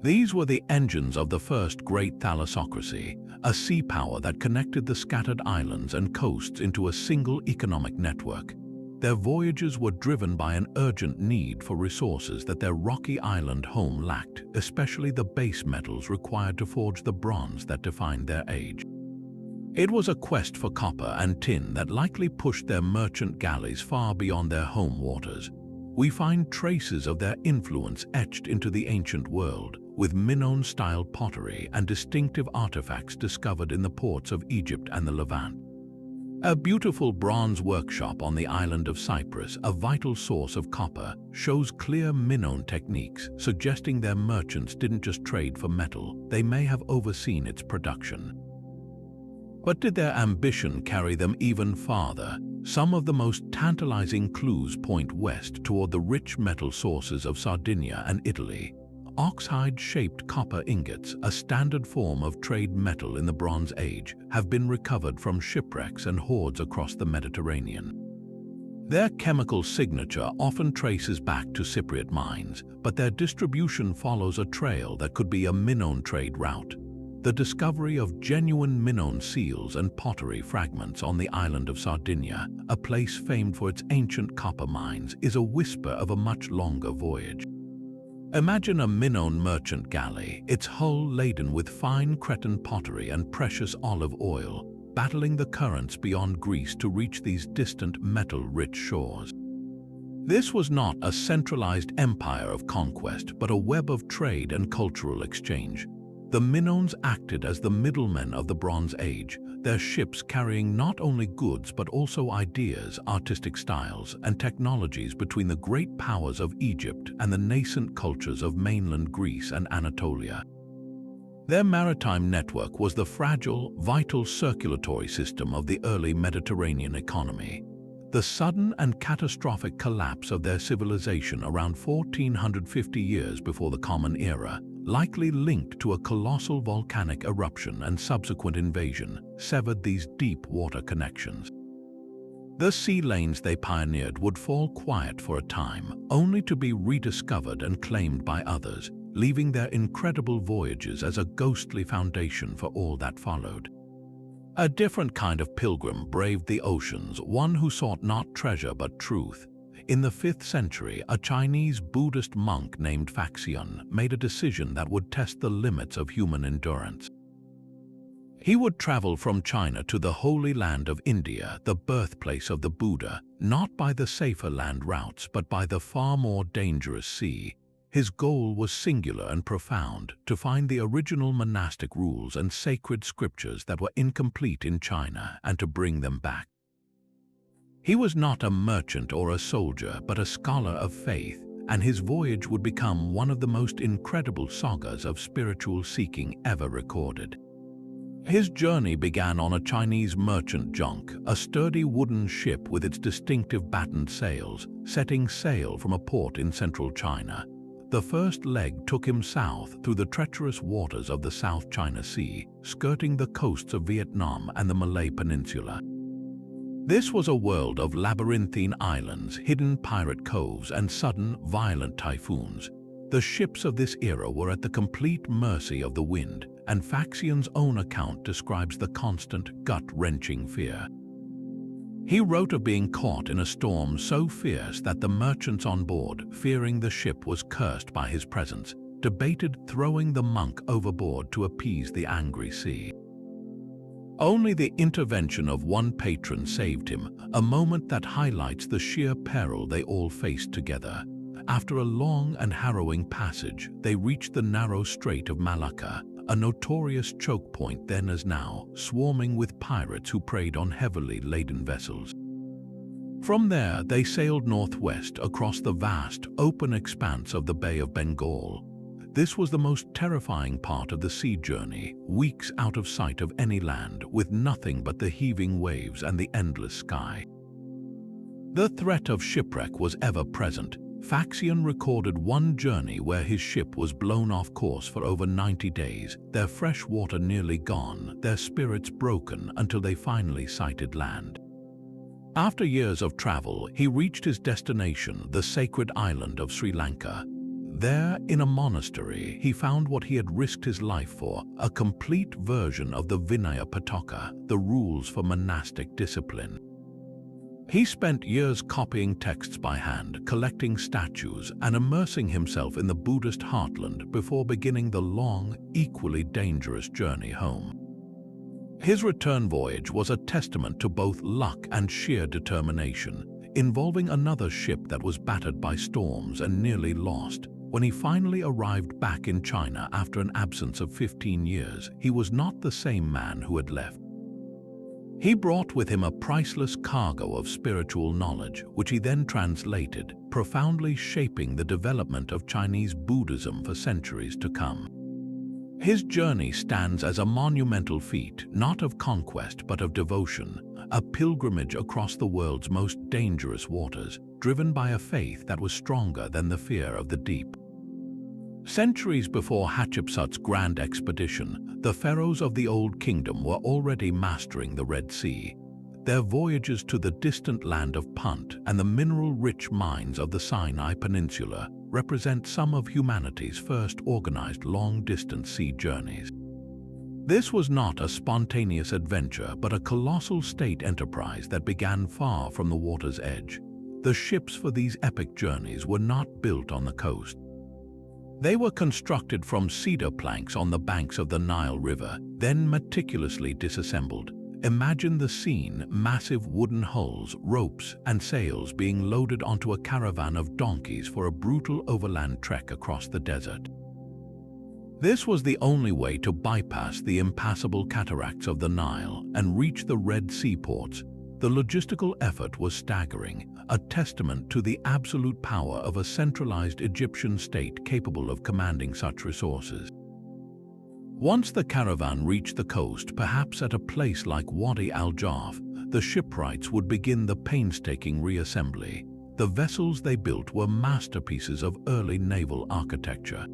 These were the engines of the first great thalassocracy, a sea power that connected the scattered islands and coasts into a single economic network. Their voyages were driven by an urgent need for resources that their rocky island home lacked, especially the base metals required to forge the bronze that defined their age. It was a quest for copper and tin that likely pushed their merchant galleys far beyond their home waters. We find traces of their influence etched into the ancient world, with Minoan-style pottery and distinctive artifacts discovered in the ports of Egypt and the Levant. A beautiful bronze workshop on the island of Cyprus, a vital source of copper, shows clear Minoan techniques, suggesting their merchants didn't just trade for metal, they may have overseen its production. But did their ambition carry them even farther? Some of the most tantalizing clues point west toward the rich metal sources of Sardinia and Italy. Oxhide-shaped copper ingots, a standard form of trade metal in the Bronze Age, have been recovered from shipwrecks and hoards across the Mediterranean. Their chemical signature often traces back to Cypriot mines, but their distribution follows a trail that could be a Minoan trade route. The discovery of genuine Minoan seals and pottery fragments on the island of Sardinia, a place famed for its ancient copper mines, is a whisper of a much longer voyage. Imagine a Minoan merchant galley, its hull laden with fine Cretan pottery and precious olive oil, battling the currents beyond Greece to reach these distant metal-rich shores. This was not a centralized empire of conquest, but a web of trade and cultural exchange. The Minoans acted as the middlemen of the Bronze Age, their ships carrying not only goods but also ideas, artistic styles, and technologies between the great powers of Egypt and the nascent cultures of mainland Greece and Anatolia. Their maritime network was the fragile, vital circulatory system of the early Mediterranean economy. The sudden and catastrophic collapse of their civilization around 1450 years before the Common Era, likely linked to a colossal volcanic eruption and subsequent invasion, severed these deep water connections. The sea lanes they pioneered would fall quiet for a time, only to be rediscovered and claimed by others, leaving their incredible voyages as a ghostly foundation for all that followed. A different kind of pilgrim braved the oceans, one who sought not treasure but truth. In the 5th century, a Chinese Buddhist monk named Faxian made a decision that would test the limits of human endurance. He would travel from China to the Holy Land of India, the birthplace of the Buddha, not by the safer land routes but by the far more dangerous sea. His goal was singular and profound: to find the original monastic rules and sacred scriptures that were incomplete in China and to bring them back. He was not a merchant or a soldier, but a scholar of faith, and his voyage would become one of the most incredible sagas of spiritual seeking ever recorded. His journey began on a Chinese merchant junk, a sturdy wooden ship with its distinctive battened sails, setting sail from a port in central China. The first leg took him south through the treacherous waters of the South China Sea, skirting the coasts of Vietnam and the Malay Peninsula. This was a world of labyrinthine islands, hidden pirate coves, and sudden, violent typhoons. The ships of this era were at the complete mercy of the wind, and Faxian's own account describes the constant, gut-wrenching fear. He wrote of being caught in a storm so fierce that the merchants on board, fearing the ship was cursed by his presence, debated throwing the monk overboard to appease the angry sea. Only the intervention of one patron saved him, a moment that highlights the sheer peril they all faced together. After a long and harrowing passage, they reached the narrow Strait of Malacca, a notorious choke point then as now, swarming with pirates who preyed on heavily laden vessels. From there, they sailed northwest across the vast, open expanse of the Bay of Bengal. This was the most terrifying part of the sea journey, weeks out of sight of any land, with nothing but the heaving waves and the endless sky. The threat of shipwreck was ever present. Faxian recorded one journey where his ship was blown off course for over 90 days, their fresh water nearly gone, their spirits broken until they finally sighted land. After years of travel, he reached his destination, the sacred island of Sri Lanka. There, in a monastery, he found what he had risked his life for, a complete version of the Vinaya Pitaka, the rules for monastic discipline. He spent years copying texts by hand, collecting statues, and immersing himself in the Buddhist heartland before beginning the long, equally dangerous journey home. His return voyage was a testament to both luck and sheer determination, involving another ship that was battered by storms and nearly lost. When he finally arrived back in China after an absence of 15 years, he was not the same man who had left. He brought with him a priceless cargo of spiritual knowledge, which he then translated, profoundly shaping the development of Chinese Buddhism for centuries to come. His journey stands as a monumental feat, not of conquest but of devotion, a pilgrimage across the world's most dangerous waters, driven by a faith that was stronger than the fear of the deep. Centuries before Hatshepsut's grand expedition, the pharaohs of the Old Kingdom were already mastering the Red Sea. Their voyages to the distant land of Punt and the mineral-rich mines of the Sinai Peninsula represent some of humanity's first organized long-distance sea journeys. This was not a spontaneous adventure, but a colossal state enterprise that began far from the water's edge. The ships for these epic journeys were not built on the coast. They were constructed from cedar planks on the banks of the Nile River, then meticulously disassembled. Imagine the scene: massive wooden hulls, ropes, and sails being loaded onto a caravan of donkeys for a brutal overland trek across the desert. This was the only way to bypass the impassable cataracts of the Nile and reach the Red Sea ports. The logistical effort was staggering, a testament to the absolute power of a centralized Egyptian state capable of commanding such resources. Once the caravan reached the coast, perhaps at a place like Wadi al-Jarf, the shipwrights would begin the painstaking reassembly. The vessels they built were masterpieces of early naval architecture.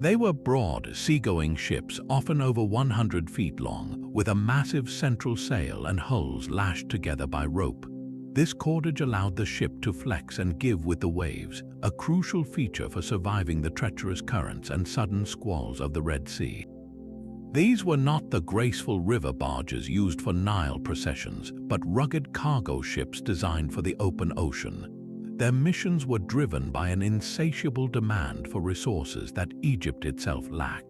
They were broad, seagoing ships, often over 100 feet long, with a massive central sail and hulls lashed together by rope. This cordage allowed the ship to flex and give with the waves, a crucial feature for surviving the treacherous currents and sudden squalls of the Red Sea. These were not the graceful river barges used for Nile processions, but rugged cargo ships designed for the open ocean. Their missions were driven by an insatiable demand for resources that Egypt itself lacked.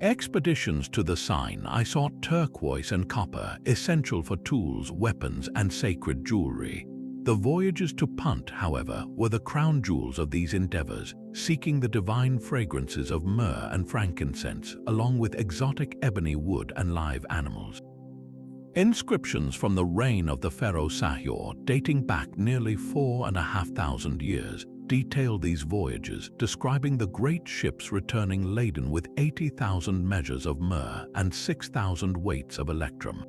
Expeditions to the Sinai sought turquoise and copper, essential for tools, weapons, and sacred jewelry. The voyages to Punt, however, were the crown jewels of these endeavors, seeking the divine fragrances of myrrh and frankincense, along with exotic ebony wood and live animals. Inscriptions from the reign of the pharaoh Sahyr, dating back nearly 4,500 years, detail these voyages, describing the great ships returning laden with 80,000 measures of myrrh and 6,000 weights of electrum.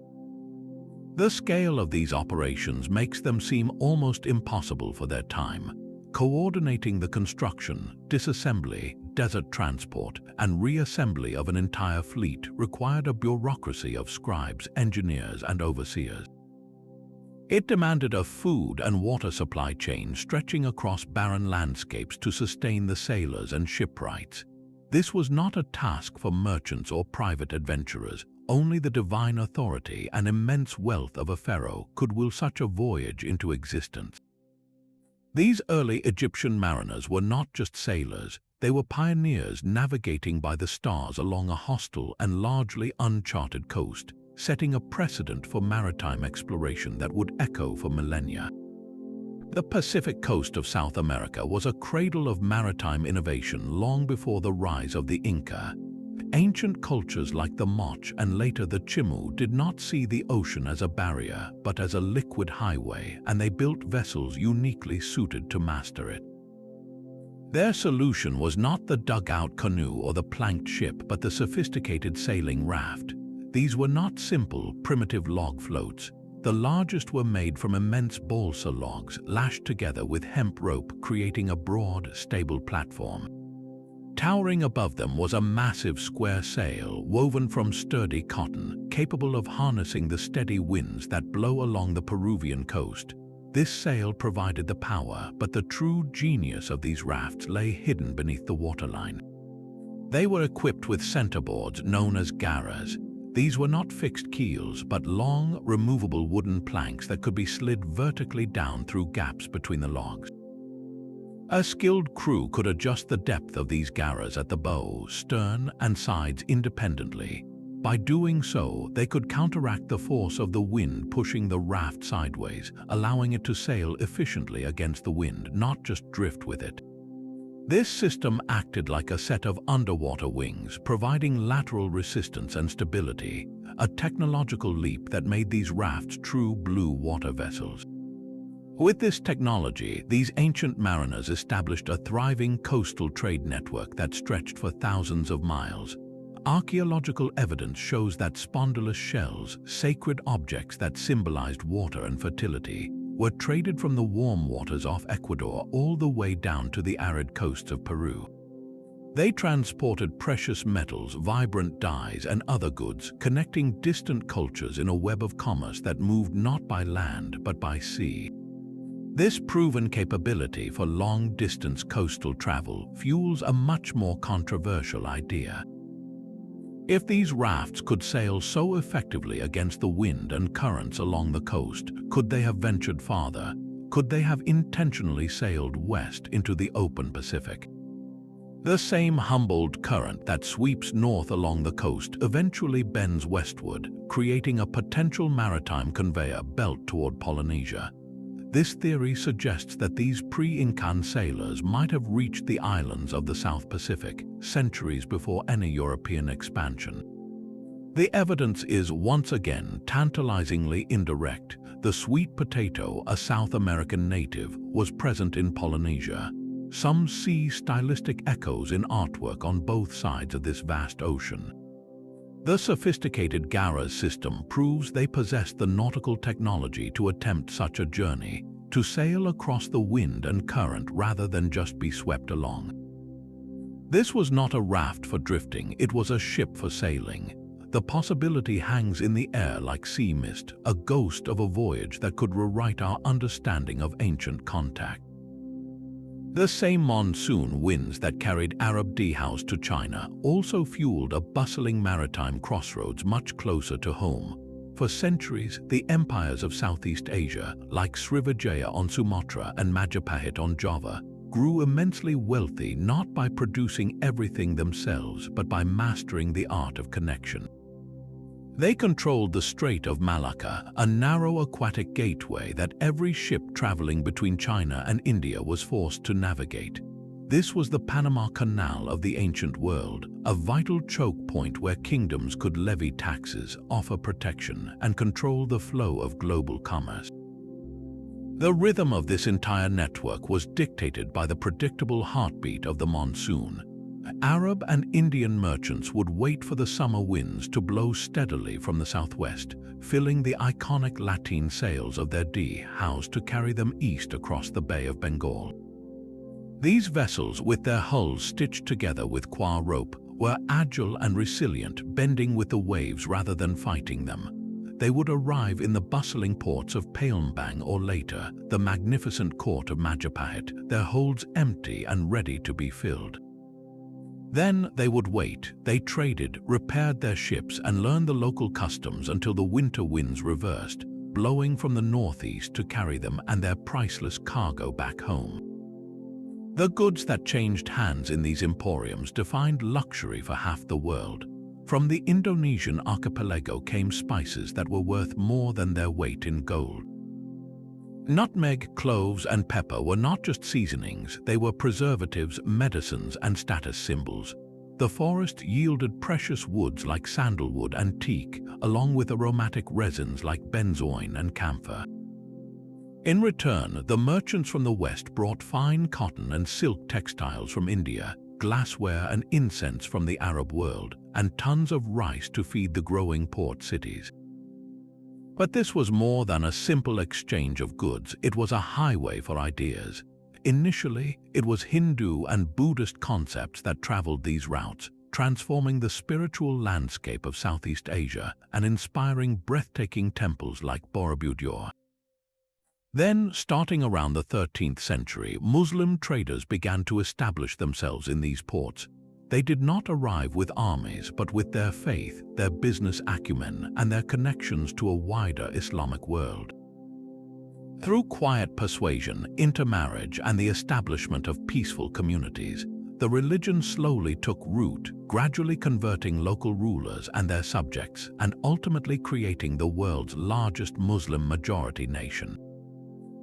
The scale of these operations makes them seem almost impossible for their time. Coordinating the construction, disassembly, desert transport, and reassembly of an entire fleet required a bureaucracy of scribes, engineers, and overseers. It demanded a food and water supply chain stretching across barren landscapes to sustain the sailors and shipwrights. This was not a task for merchants or private adventurers. Only the divine authority and immense wealth of a pharaoh could will such a voyage into existence. These early Egyptian mariners were not just sailors, they were pioneers navigating by the stars along a hostile and largely uncharted coast, setting a precedent for maritime exploration that would echo for millennia. The Pacific coast of South America was a cradle of maritime innovation long before the rise of the Inca. Ancient cultures like the Moche and later the Chimu did not see the ocean as a barrier, but as a liquid highway, and they built vessels uniquely suited to master it. Their solution was not the dug-out canoe or the planked ship, but the sophisticated sailing raft. These were not simple, primitive log floats. The largest were made from immense balsa logs lashed together with hemp rope, creating a broad, stable platform. Towering above them was a massive square sail woven from sturdy cotton, capable of harnessing the steady winds that blow along the Peruvian coast. This sail provided the power, but the true genius of these rafts lay hidden beneath the waterline. They were equipped with centerboards known as garras. These were not fixed keels, but long, removable wooden planks that could be slid vertically down through gaps between the logs. A skilled crew could adjust the depth of these garras at the bow, stern, and sides independently. By doing so, they could counteract the force of the wind pushing the raft sideways, allowing it to sail efficiently against the wind, not just drift with it. This system acted like a set of underwater wings, providing lateral resistance and stability, a technological leap that made these rafts true blue water vessels. With this technology, these ancient mariners established a thriving coastal trade network that stretched for thousands of miles. Archaeological evidence shows that spondylus shells, sacred objects that symbolized water and fertility, were traded from the warm waters off Ecuador all the way down to the arid coasts of Peru. They transported precious metals, vibrant dyes, and other goods, connecting distant cultures in a web of commerce that moved not by land but by sea. This proven capability for long-distance coastal travel fuels a much more controversial idea. If these rafts could sail so effectively against the wind and currents along the coast, could they have ventured farther? Could they have intentionally sailed west into the open Pacific? The same Humboldt current that sweeps north along the coast eventually bends westward, creating a potential maritime conveyor belt toward Polynesia. This theory suggests that these pre-Incan sailors might have reached the islands of the South Pacific centuries before any European expansion. The evidence is once again tantalizingly indirect. The sweet potato, a South American native, was present in Polynesia. Some see stylistic echoes in artwork on both sides of this vast ocean. The sophisticated garras system proves they possessed the nautical technology to attempt such a journey, to sail across the wind and current rather than just be swept along. This was not a raft for drifting, it was a ship for sailing. The possibility hangs in the air like sea mist, a ghost of a voyage that could rewrite our understanding of ancient contact. The same monsoon winds that carried Arab dhows to China also fueled a bustling maritime crossroads much closer to home. For centuries, the empires of Southeast Asia, like Srivijaya on Sumatra and Majapahit on Java, grew immensely wealthy not by producing everything themselves, but by mastering the art of connection. They controlled the Strait of Malacca, a narrow aquatic gateway that every ship traveling between China and India was forced to navigate. This was the Panama Canal of the ancient world, a vital choke point where kingdoms could levy taxes, offer protection, and control the flow of global commerce. The rhythm of this entire network was dictated by the predictable heartbeat of the monsoon. Arab and Indian merchants would wait for the summer winds to blow steadily from the southwest, filling the iconic lateen sails of their dhows to carry them east across the Bay of Bengal. These vessels, with their hulls stitched together with coir rope, were agile and resilient, bending with the waves rather than fighting them. They would arrive in the bustling ports of Palembang or later, the magnificent court of Majapahit, their holds empty and ready to be filled. Then they would wait. They traded, repaired their ships, and learned the local customs until the winter winds reversed, blowing from the northeast to carry them and their priceless cargo back home. The goods that changed hands in these emporiums defined luxury for half the world. From the Indonesian archipelago came spices that were worth more than their weight in gold. Nutmeg, cloves, and pepper were not just seasonings, they were preservatives, medicines, and status symbols. The forest yielded precious woods like sandalwood and teak, along with aromatic resins like benzoin and camphor. In return, the merchants from the West brought fine cotton and silk textiles from India, glassware and incense from the Arab world, and tons of rice to feed the growing port cities. But this was more than a simple exchange of goods. It was a highway for ideas. Initially, it was Hindu and Buddhist concepts that traveled these routes, transforming the spiritual landscape of Southeast Asia and inspiring breathtaking temples like Borobudur. Then, starting around the 13th century, Muslim traders began to establish themselves in these ports. They did not arrive with armies, but with their faith, their business acumen, and their connections to a wider Islamic world. Through quiet persuasion, intermarriage, and the establishment of peaceful communities, the religion slowly took root, gradually converting local rulers and their subjects, and ultimately creating the world's largest Muslim-majority nation.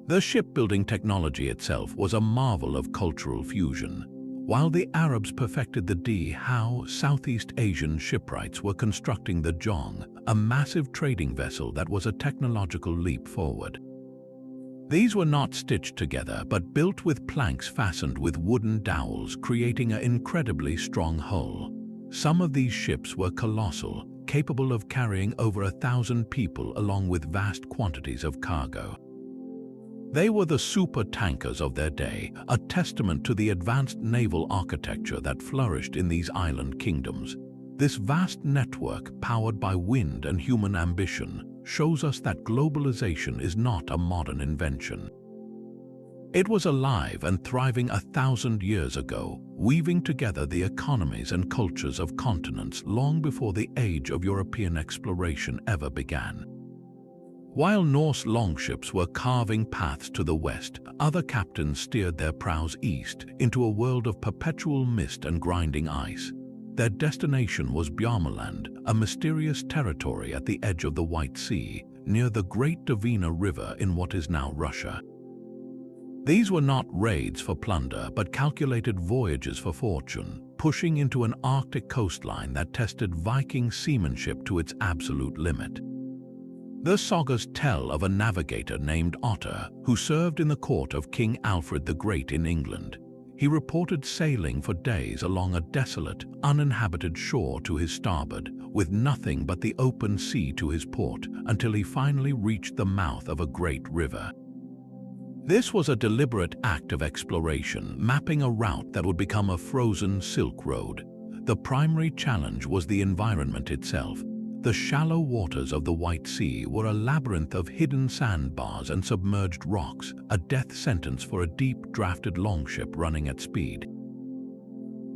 The shipbuilding technology itself was a marvel of cultural fusion. While the Arabs perfected the dhow, Southeast Asian shipwrights were constructing the Zheng, a massive trading vessel that was a technological leap forward. These were not stitched together, but built with planks fastened with wooden dowels, creating an incredibly strong hull. Some of these ships were colossal, capable of carrying over 1,000 people along with vast quantities of cargo. They were the super tankers of their day, a testament to the advanced naval architecture that flourished in these island kingdoms. This vast network, powered by wind and human ambition, shows us that globalization is not a modern invention. It was alive and thriving 1,000 years ago, weaving together the economies and cultures of continents long before the age of European exploration ever began. While Norse longships were carving paths to the west, other captains steered their prows east into a world of perpetual mist and grinding ice. Their destination was Bjarmeland, a mysterious territory at the edge of the White Sea, near the Great Dvina River in what is now Russia. These were not raids for plunder, but calculated voyages for fortune, pushing into an Arctic coastline that tested Viking seamanship to its absolute limit. The sagas tell of a navigator named Otter who served in the court of King Alfred the Great in England. He reported sailing for days along a desolate, uninhabited shore to his starboard, with nothing but the open sea to his port, until he finally reached the mouth of a great river. This was a deliberate act of exploration, mapping a route that would become a frozen Silk Road. The primary challenge was the environment itself. The shallow waters of the White Sea were a labyrinth of hidden sandbars and submerged rocks, a death sentence for a deep-drafted longship running at speed.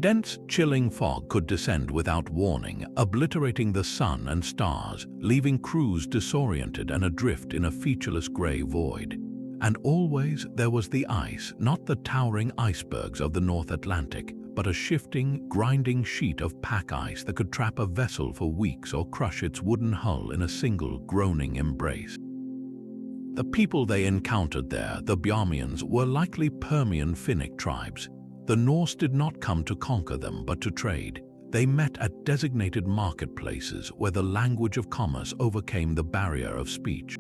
Dense, chilling fog could descend without warning, obliterating the sun and stars, leaving crews disoriented and adrift in a featureless gray void. And always there was the ice, not the towering icebergs of the North Atlantic, but a shifting, grinding sheet of pack ice that could trap a vessel for weeks or crush its wooden hull in a single, groaning embrace. The people they encountered there, the Bjarmians, were likely Permian Finnic tribes. The Norse did not come to conquer them, but to trade. They met at designated marketplaces where the language of commerce overcame the barrier of speech.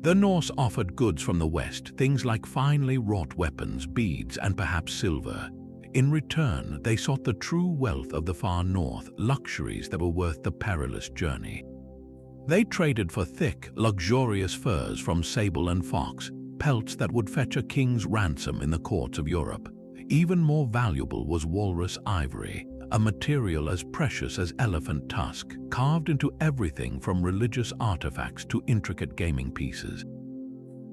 The Norse offered goods from the West, things like finely wrought weapons, beads, and perhaps silver. In return, they sought the true wealth of the far north, luxuries that were worth the perilous journey. They traded for thick, luxurious furs from sable and fox, pelts that would fetch a king's ransom in the courts of Europe. Even more valuable was walrus ivory, a material as precious as elephant tusk, carved into everything from religious artifacts to intricate gaming pieces.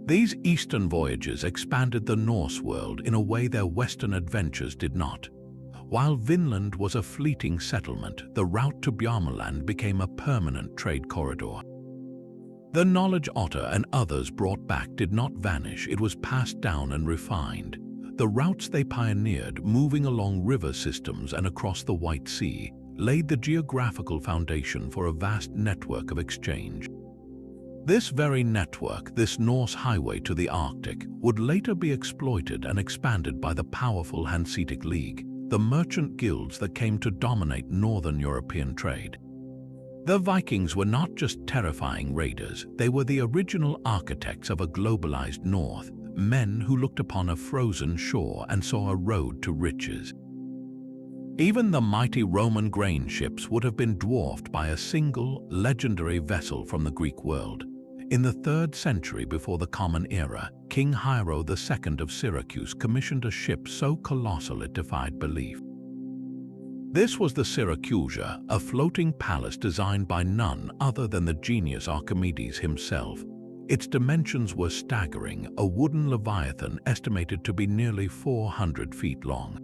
These eastern voyages expanded the Norse world in a way their western adventures did not. While Vinland was a fleeting settlement, the route to Bjarmeland became a permanent trade corridor. The knowledge Otter and others brought back did not vanish, it was passed down and refined. The routes they pioneered, moving along river systems and across the White Sea, laid the geographical foundation for a vast network of exchange. This very network, this Norse highway to the Arctic, would later be exploited and expanded by the powerful Hanseatic League, the merchant guilds that came to dominate northern European trade. The Vikings were not just terrifying raiders, they were the original architects of a globalized North, men who looked upon a frozen shore and saw a road to riches. Even the mighty Roman grain ships would have been dwarfed by a single, legendary vessel from the Greek world. In the 3rd century before the Common Era, King Hiero II of Syracuse commissioned a ship so colossal it defied belief. This was the Syracusa, a floating palace designed by none other than the genius Archimedes himself. Its dimensions were staggering, a wooden leviathan estimated to be nearly 400 feet long.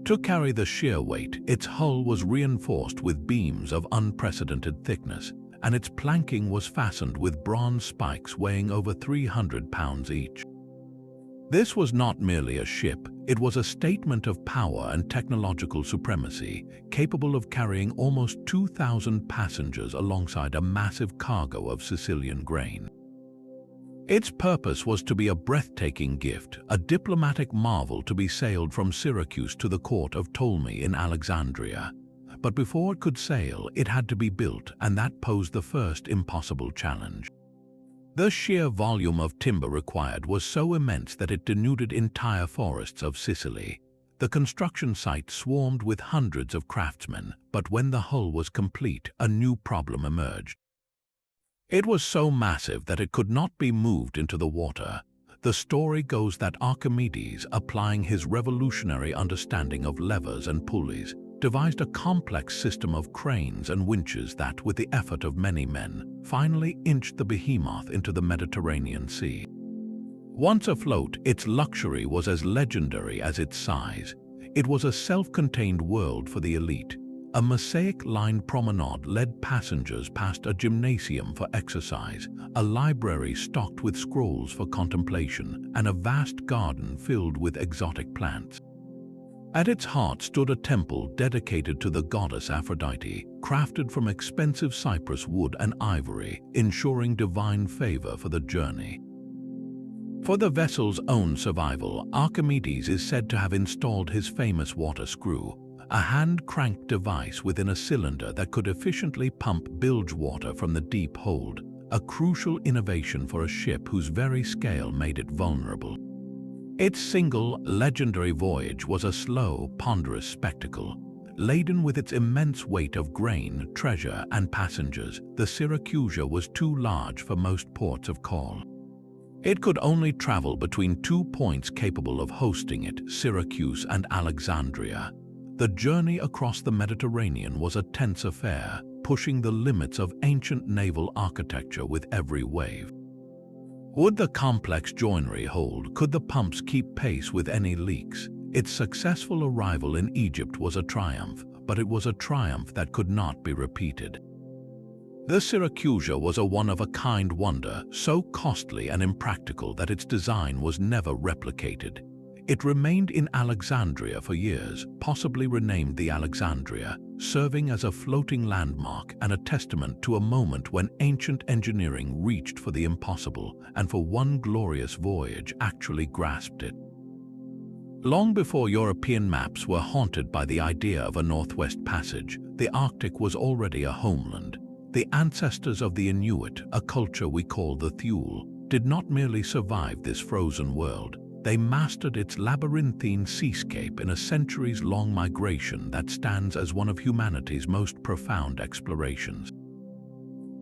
To carry the sheer weight, its hull was reinforced with beams of unprecedented thickness, and its planking was fastened with bronze spikes weighing over 300 pounds each. This was not merely a ship, it was a statement of power and technological supremacy, capable of carrying almost 2,000 passengers alongside a massive cargo of Sicilian grain. Its purpose was to be a breathtaking gift, a diplomatic marvel to be sailed from Syracuse to the court of Ptolemy in Alexandria. But before it could sail, it had to be built, and that posed the first impossible challenge. The sheer volume of timber required was so immense that it denuded entire forests of Sicily. The construction site swarmed with hundreds of craftsmen, but when the hull was complete, a new problem emerged. It was so massive that it could not be moved into the water. The story goes that Archimedes, applying his revolutionary understanding of levers and pulleys, devised a complex system of cranes and winches that, with the effort of many men, finally inched the behemoth into the Mediterranean Sea. Once afloat, its luxury was as legendary as its size. It was a self-contained world for the elite. A mosaic-lined promenade led passengers past a gymnasium for exercise, a library stocked with scrolls for contemplation, and a vast garden filled with exotic plants. At its heart stood a temple dedicated to the goddess Aphrodite, crafted from expensive cypress wood and ivory, ensuring divine favor for the journey. For the vessel's own survival, Archimedes is said to have installed his famous water screw, a hand-cranked device within a cylinder that could efficiently pump bilge water from the deep hold, a crucial innovation for a ship whose very scale made it vulnerable. Its single, legendary voyage was a slow, ponderous spectacle. Laden with its immense weight of grain, treasure, and passengers, the Syracusa was too large for most ports of call. It could only travel between 2 points capable of hosting it, Syracuse and Alexandria. The journey across the Mediterranean was a tense affair, pushing the limits of ancient naval architecture with every wave. Would the complex joinery hold? Could the pumps keep pace with any leaks? Its successful arrival in Egypt was a triumph, but it was a triumph that could not be repeated. The Syracusa was a one-of-a-kind wonder, so costly and impractical that its design was never replicated. It remained in Alexandria for years, possibly renamed the Alexandria, serving as a floating landmark and a testament to a moment when ancient engineering reached for the impossible and for one glorious voyage actually grasped it. Long before European maps were haunted by the idea of a Northwest Passage, the Arctic was already a homeland. The ancestors of the Inuit, a culture we call the Thule, did not merely survive this frozen world. They mastered its labyrinthine seascape in a centuries-long migration that stands as one of humanity's most profound explorations.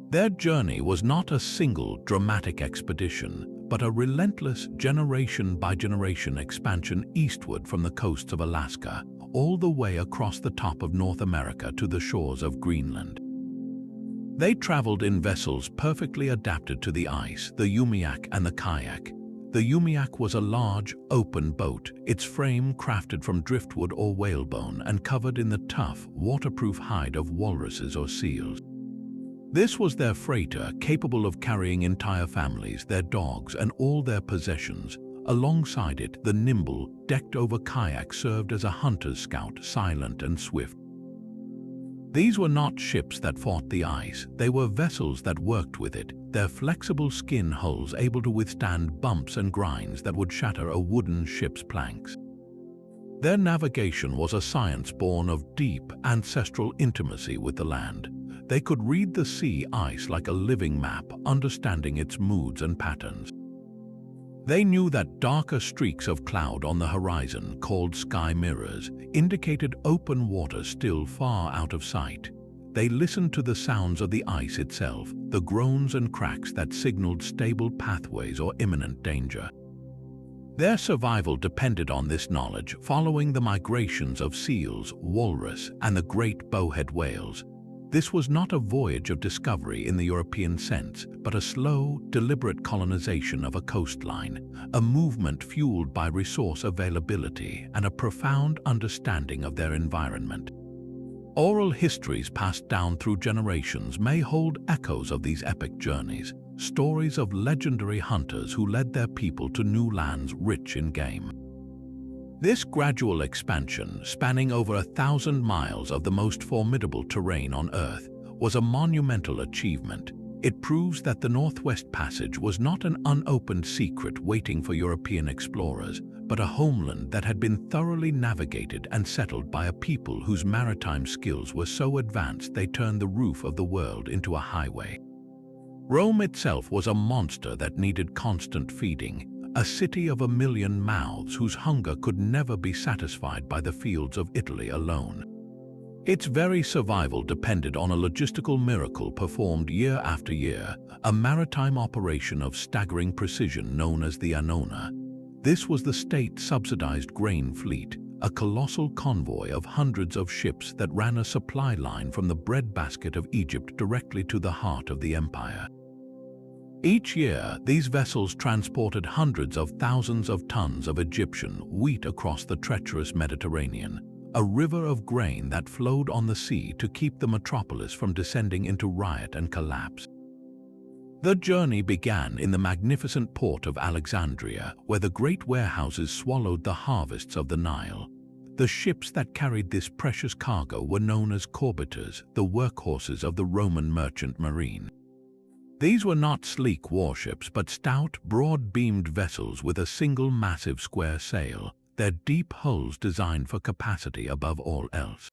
Their journey was not a single dramatic expedition, but a relentless generation-by-generation expansion eastward from the coasts of Alaska, all the way across the top of North America to the shores of Greenland. They traveled in vessels perfectly adapted to the ice, the umiak and the kayak. The umiak was a large, open boat, its frame crafted from driftwood or whalebone and covered in the tough, waterproof hide of walruses or seals. This was their freighter, capable of carrying entire families, their dogs, and all their possessions. Alongside it, the nimble, decked-over kayak served as a hunter's scout, silent and swift. These were not ships that fought the ice, they were vessels that worked with it, their flexible skin hulls able to withstand bumps and grinds that would shatter a wooden ship's planks. Their navigation was a science born of deep, ancestral intimacy with the land. They could read the sea ice like a living map, understanding its moods and patterns. They knew that darker streaks of cloud on the horizon, called sky mirrors, indicated open water still far out of sight. They listened to the sounds of the ice itself, the groans and cracks that signaled stable pathways or imminent danger. Their survival depended on this knowledge, following the migrations of seals, walrus, and the great bowhead whales. This was not a voyage of discovery in the European sense, but a slow, deliberate colonization of a coastline, a movement fueled by resource availability and a profound understanding of their environment. Oral histories passed down through generations may hold echoes of these epic journeys, stories of legendary hunters who led their people to new lands rich in game. This gradual expansion, spanning over 1,000 miles of the most formidable terrain on Earth, was a monumental achievement. It proves that the Northwest Passage was not an unopened secret waiting for European explorers, but a homeland that had been thoroughly navigated and settled by a people whose maritime skills were so advanced they turned the roof of the world into a highway. Rome itself was a monster that needed constant feeding, a city of 1 million mouths whose hunger could never be satisfied by the fields of Italy alone. Its very survival depended on a logistical miracle performed year after year, a maritime operation of staggering precision known as the Annona. This was the state-subsidized grain fleet, a colossal convoy of hundreds of ships that ran a supply line from the breadbasket of Egypt directly to the heart of the empire. Each year, these vessels transported hundreds of thousands of tons of Egyptian wheat across the treacherous Mediterranean, a river of grain that flowed on the sea to keep the metropolis from descending into riot and collapse. The journey began in the magnificent port of Alexandria, where the great warehouses swallowed the harvests of the Nile. The ships that carried this precious cargo were known as corbiters, the workhorses of the Roman merchant marine. These were not sleek warships, but stout, broad-beamed vessels with a single massive square sail, their deep hulls designed for capacity above all else.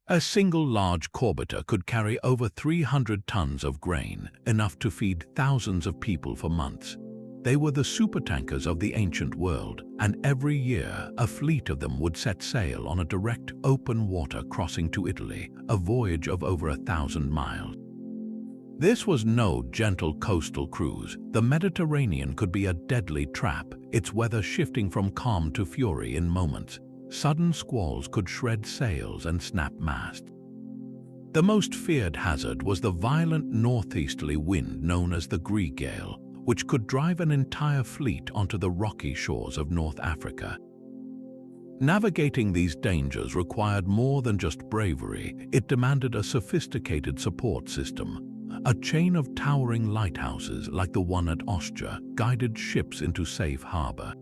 A single large corbiter could carry over 300 tons of grain, enough to feed thousands of people for months. They were the supertankers of the ancient world, and every year a fleet of them would set sail on a direct, open water crossing to Italy, a voyage of over 1,000 miles. This was no gentle coastal cruise. The Mediterranean could be a deadly trap, its weather shifting from calm to fury in moments. Sudden squalls could shred sails and snap masts. The most feared hazard was the violent northeasterly wind known as the Gale, which could drive an entire fleet onto the rocky shores of North Africa. Navigating these dangers required more than just bravery. It demanded a sophisticated support system. A chain of towering lighthouses like the one at Ostia guided ships into safe harbor.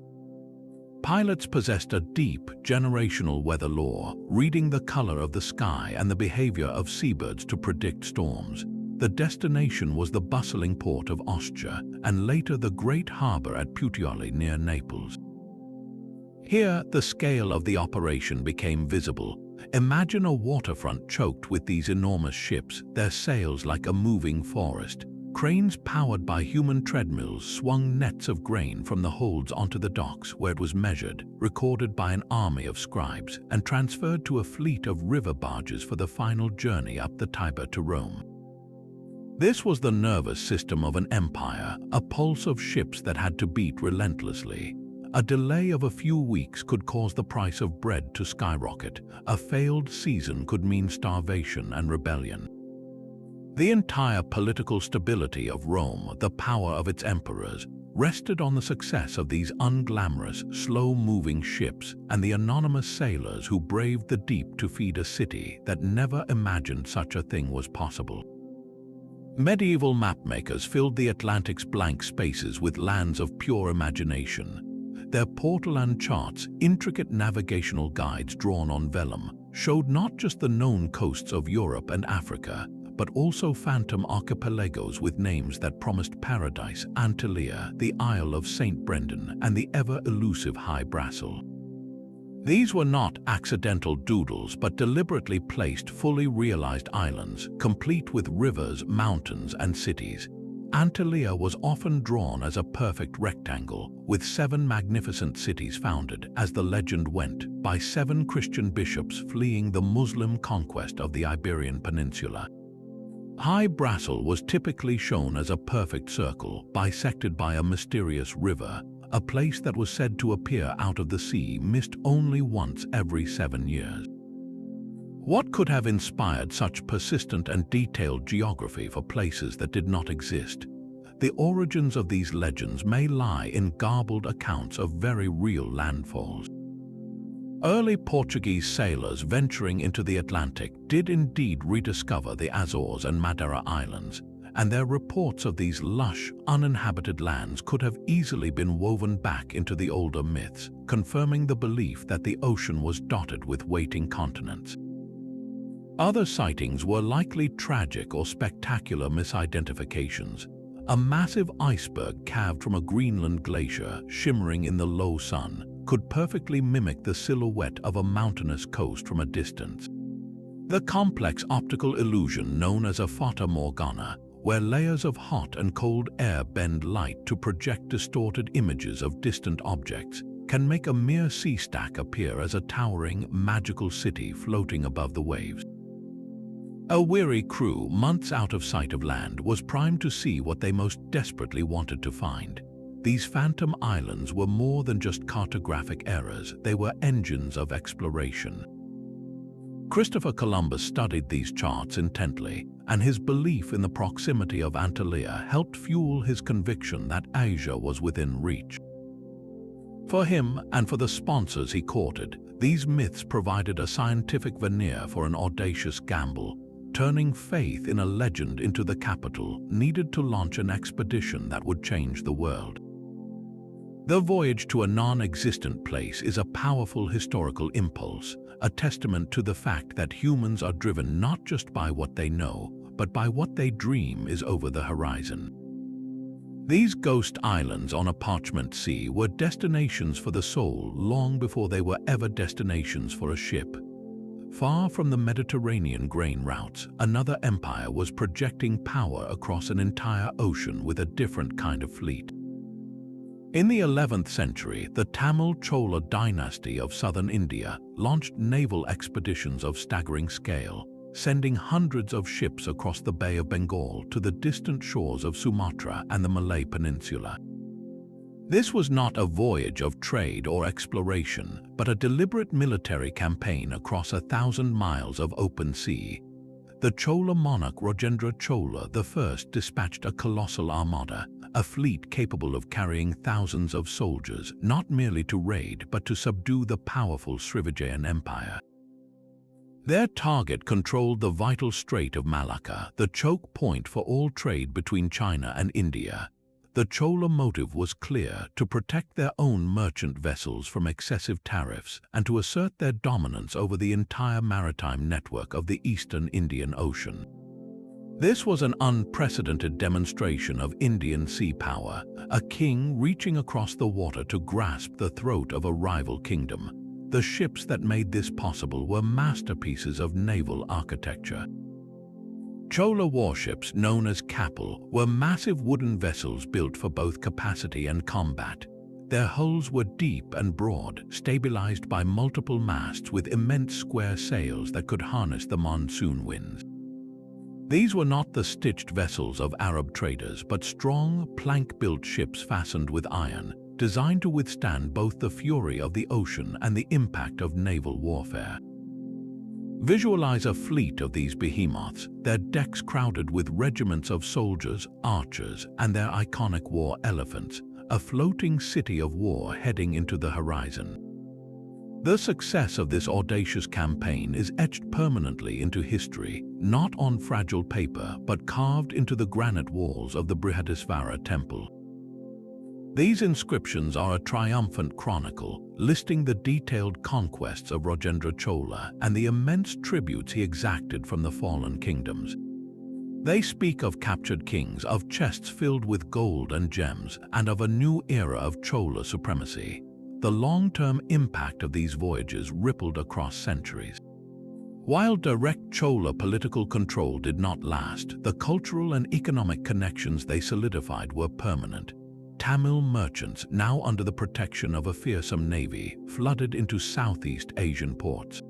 Pilots possessed a deep, generational weather lore, reading the color of the sky and the behavior of seabirds to predict storms. The destination was the bustling port of Ostia and later the great harbor at Puteoli near Naples. Here, the scale of the operation became visible. Imagine a waterfront choked with these enormous ships, their sails like a moving forest. Cranes powered by human treadmills swung nets of grain from the holds onto the docks where it was measured, recorded by an army of scribes, and transferred to a fleet of river barges for the final journey up the Tiber to Rome. This was the nervous system of an empire, a pulse of ships that had to beat relentlessly. A delay of a few weeks could cause the price of bread to skyrocket. A failed season could mean starvation and rebellion. The entire political stability of Rome, the power of its emperors, rested on the success of these unglamorous, slow-moving ships and the anonymous sailors who braved the deep to feed a city that never imagined such a thing was possible. Medieval mapmakers filled the Atlantic's blank spaces with lands of pure imagination. Their portolan charts, intricate navigational guides drawn on vellum, showed not just the known coasts of Europe and Africa, but also phantom archipelagos with names that promised paradise: Antillia, the Isle of St. Brendan, and the ever-elusive High Brasil. These were not accidental doodles but deliberately placed, fully realized islands, complete with rivers, mountains, and cities. Antalya was often drawn as a perfect rectangle, with 7 magnificent cities founded, as the legend went, by 7 Christian bishops fleeing the Muslim conquest of the Iberian Peninsula. High Brasil was typically shown as a perfect circle, bisected by a mysterious river, a place that was said to appear out of the sea mist only once every 7 years. What could have inspired such persistent and detailed geography for places that did not exist? The origins of these legends may lie in garbled accounts of very real landfalls. Early Portuguese sailors venturing into the Atlantic did indeed rediscover the Azores and Madeira Islands, and their reports of these lush, uninhabited lands could have easily been woven back into the older myths, confirming the belief that the ocean was dotted with waiting continents. Other sightings were likely tragic or spectacular misidentifications. A massive iceberg carved from a Greenland glacier, shimmering in the low sun, could perfectly mimic the silhouette of a mountainous coast from a distance. The complex optical illusion known as a fata morgana, where layers of hot and cold air bend light to project distorted images of distant objects, can make a mere sea stack appear as a towering, magical city floating above the waves. A weary crew, months out of sight of land, was primed to see what they most desperately wanted to find. These phantom islands were more than just cartographic errors, they were engines of exploration. Christopher Columbus studied these charts intently, and his belief in the proximity of Antalya helped fuel his conviction that Asia was within reach. For him, and for the sponsors he courted, these myths provided a scientific veneer for an audacious gamble, turning faith in a legend into the capital needed to launch an expedition that would change the world. The voyage to a non-existent place is a powerful historical impulse, a testament to the fact that humans are driven not just by what they know, but by what they dream is over the horizon. These ghost islands on a parchment sea were destinations for the soul long before they were ever destinations for a ship. Far from the Mediterranean grain routes, another empire was projecting power across an entire ocean with a different kind of fleet. In the 11th century, the Tamil Chola dynasty of southern India launched naval expeditions of staggering scale, sending hundreds of ships across the Bay of Bengal to the distant shores of Sumatra and the Malay Peninsula. This was not a voyage of trade or exploration, but a deliberate military campaign across 1,000 miles of open sea. The Chola monarch Rajendra Chola I dispatched a colossal armada, a fleet capable of carrying thousands of soldiers, not merely to raid but to subdue the powerful Srivijayan Empire. Their target controlled the vital Strait of Malacca, the choke point for all trade between China and India. The Chola motive was clear: to protect their own merchant vessels from excessive tariffs and to assert their dominance over the entire maritime network of the eastern Indian Ocean. This was an unprecedented demonstration of Indian sea power, a king reaching across the water to grasp the throat of a rival kingdom. The ships that made this possible were masterpieces of naval architecture. Chola warships, known as kapal, were massive wooden vessels built for both capacity and combat. Their hulls were deep and broad, stabilized by multiple masts with immense square sails that could harness the monsoon winds. These were not the stitched vessels of Arab traders, but strong, plank-built ships fastened with iron, designed to withstand both the fury of the ocean and the impact of naval warfare. Visualize a fleet of these behemoths, their decks crowded with regiments of soldiers, archers, and their iconic war elephants, a floating city of war heading into the horizon. The success of this audacious campaign is etched permanently into history, not on fragile paper, but carved into the granite walls of the Brihadisvara temple. These inscriptions are a triumphant chronicle, listing the detailed conquests of Rajendra Chola and the immense tributes he exacted from the fallen kingdoms. They speak of captured kings, of chests filled with gold and gems, and of a new era of Chola supremacy. the long-term impact of these voyages rippled across centuries. While direct Chola political control did not last, the cultural and economic connections they solidified were permanent. Tamil merchants, now under the protection of a fearsome navy, flooded into Southeast Asian ports.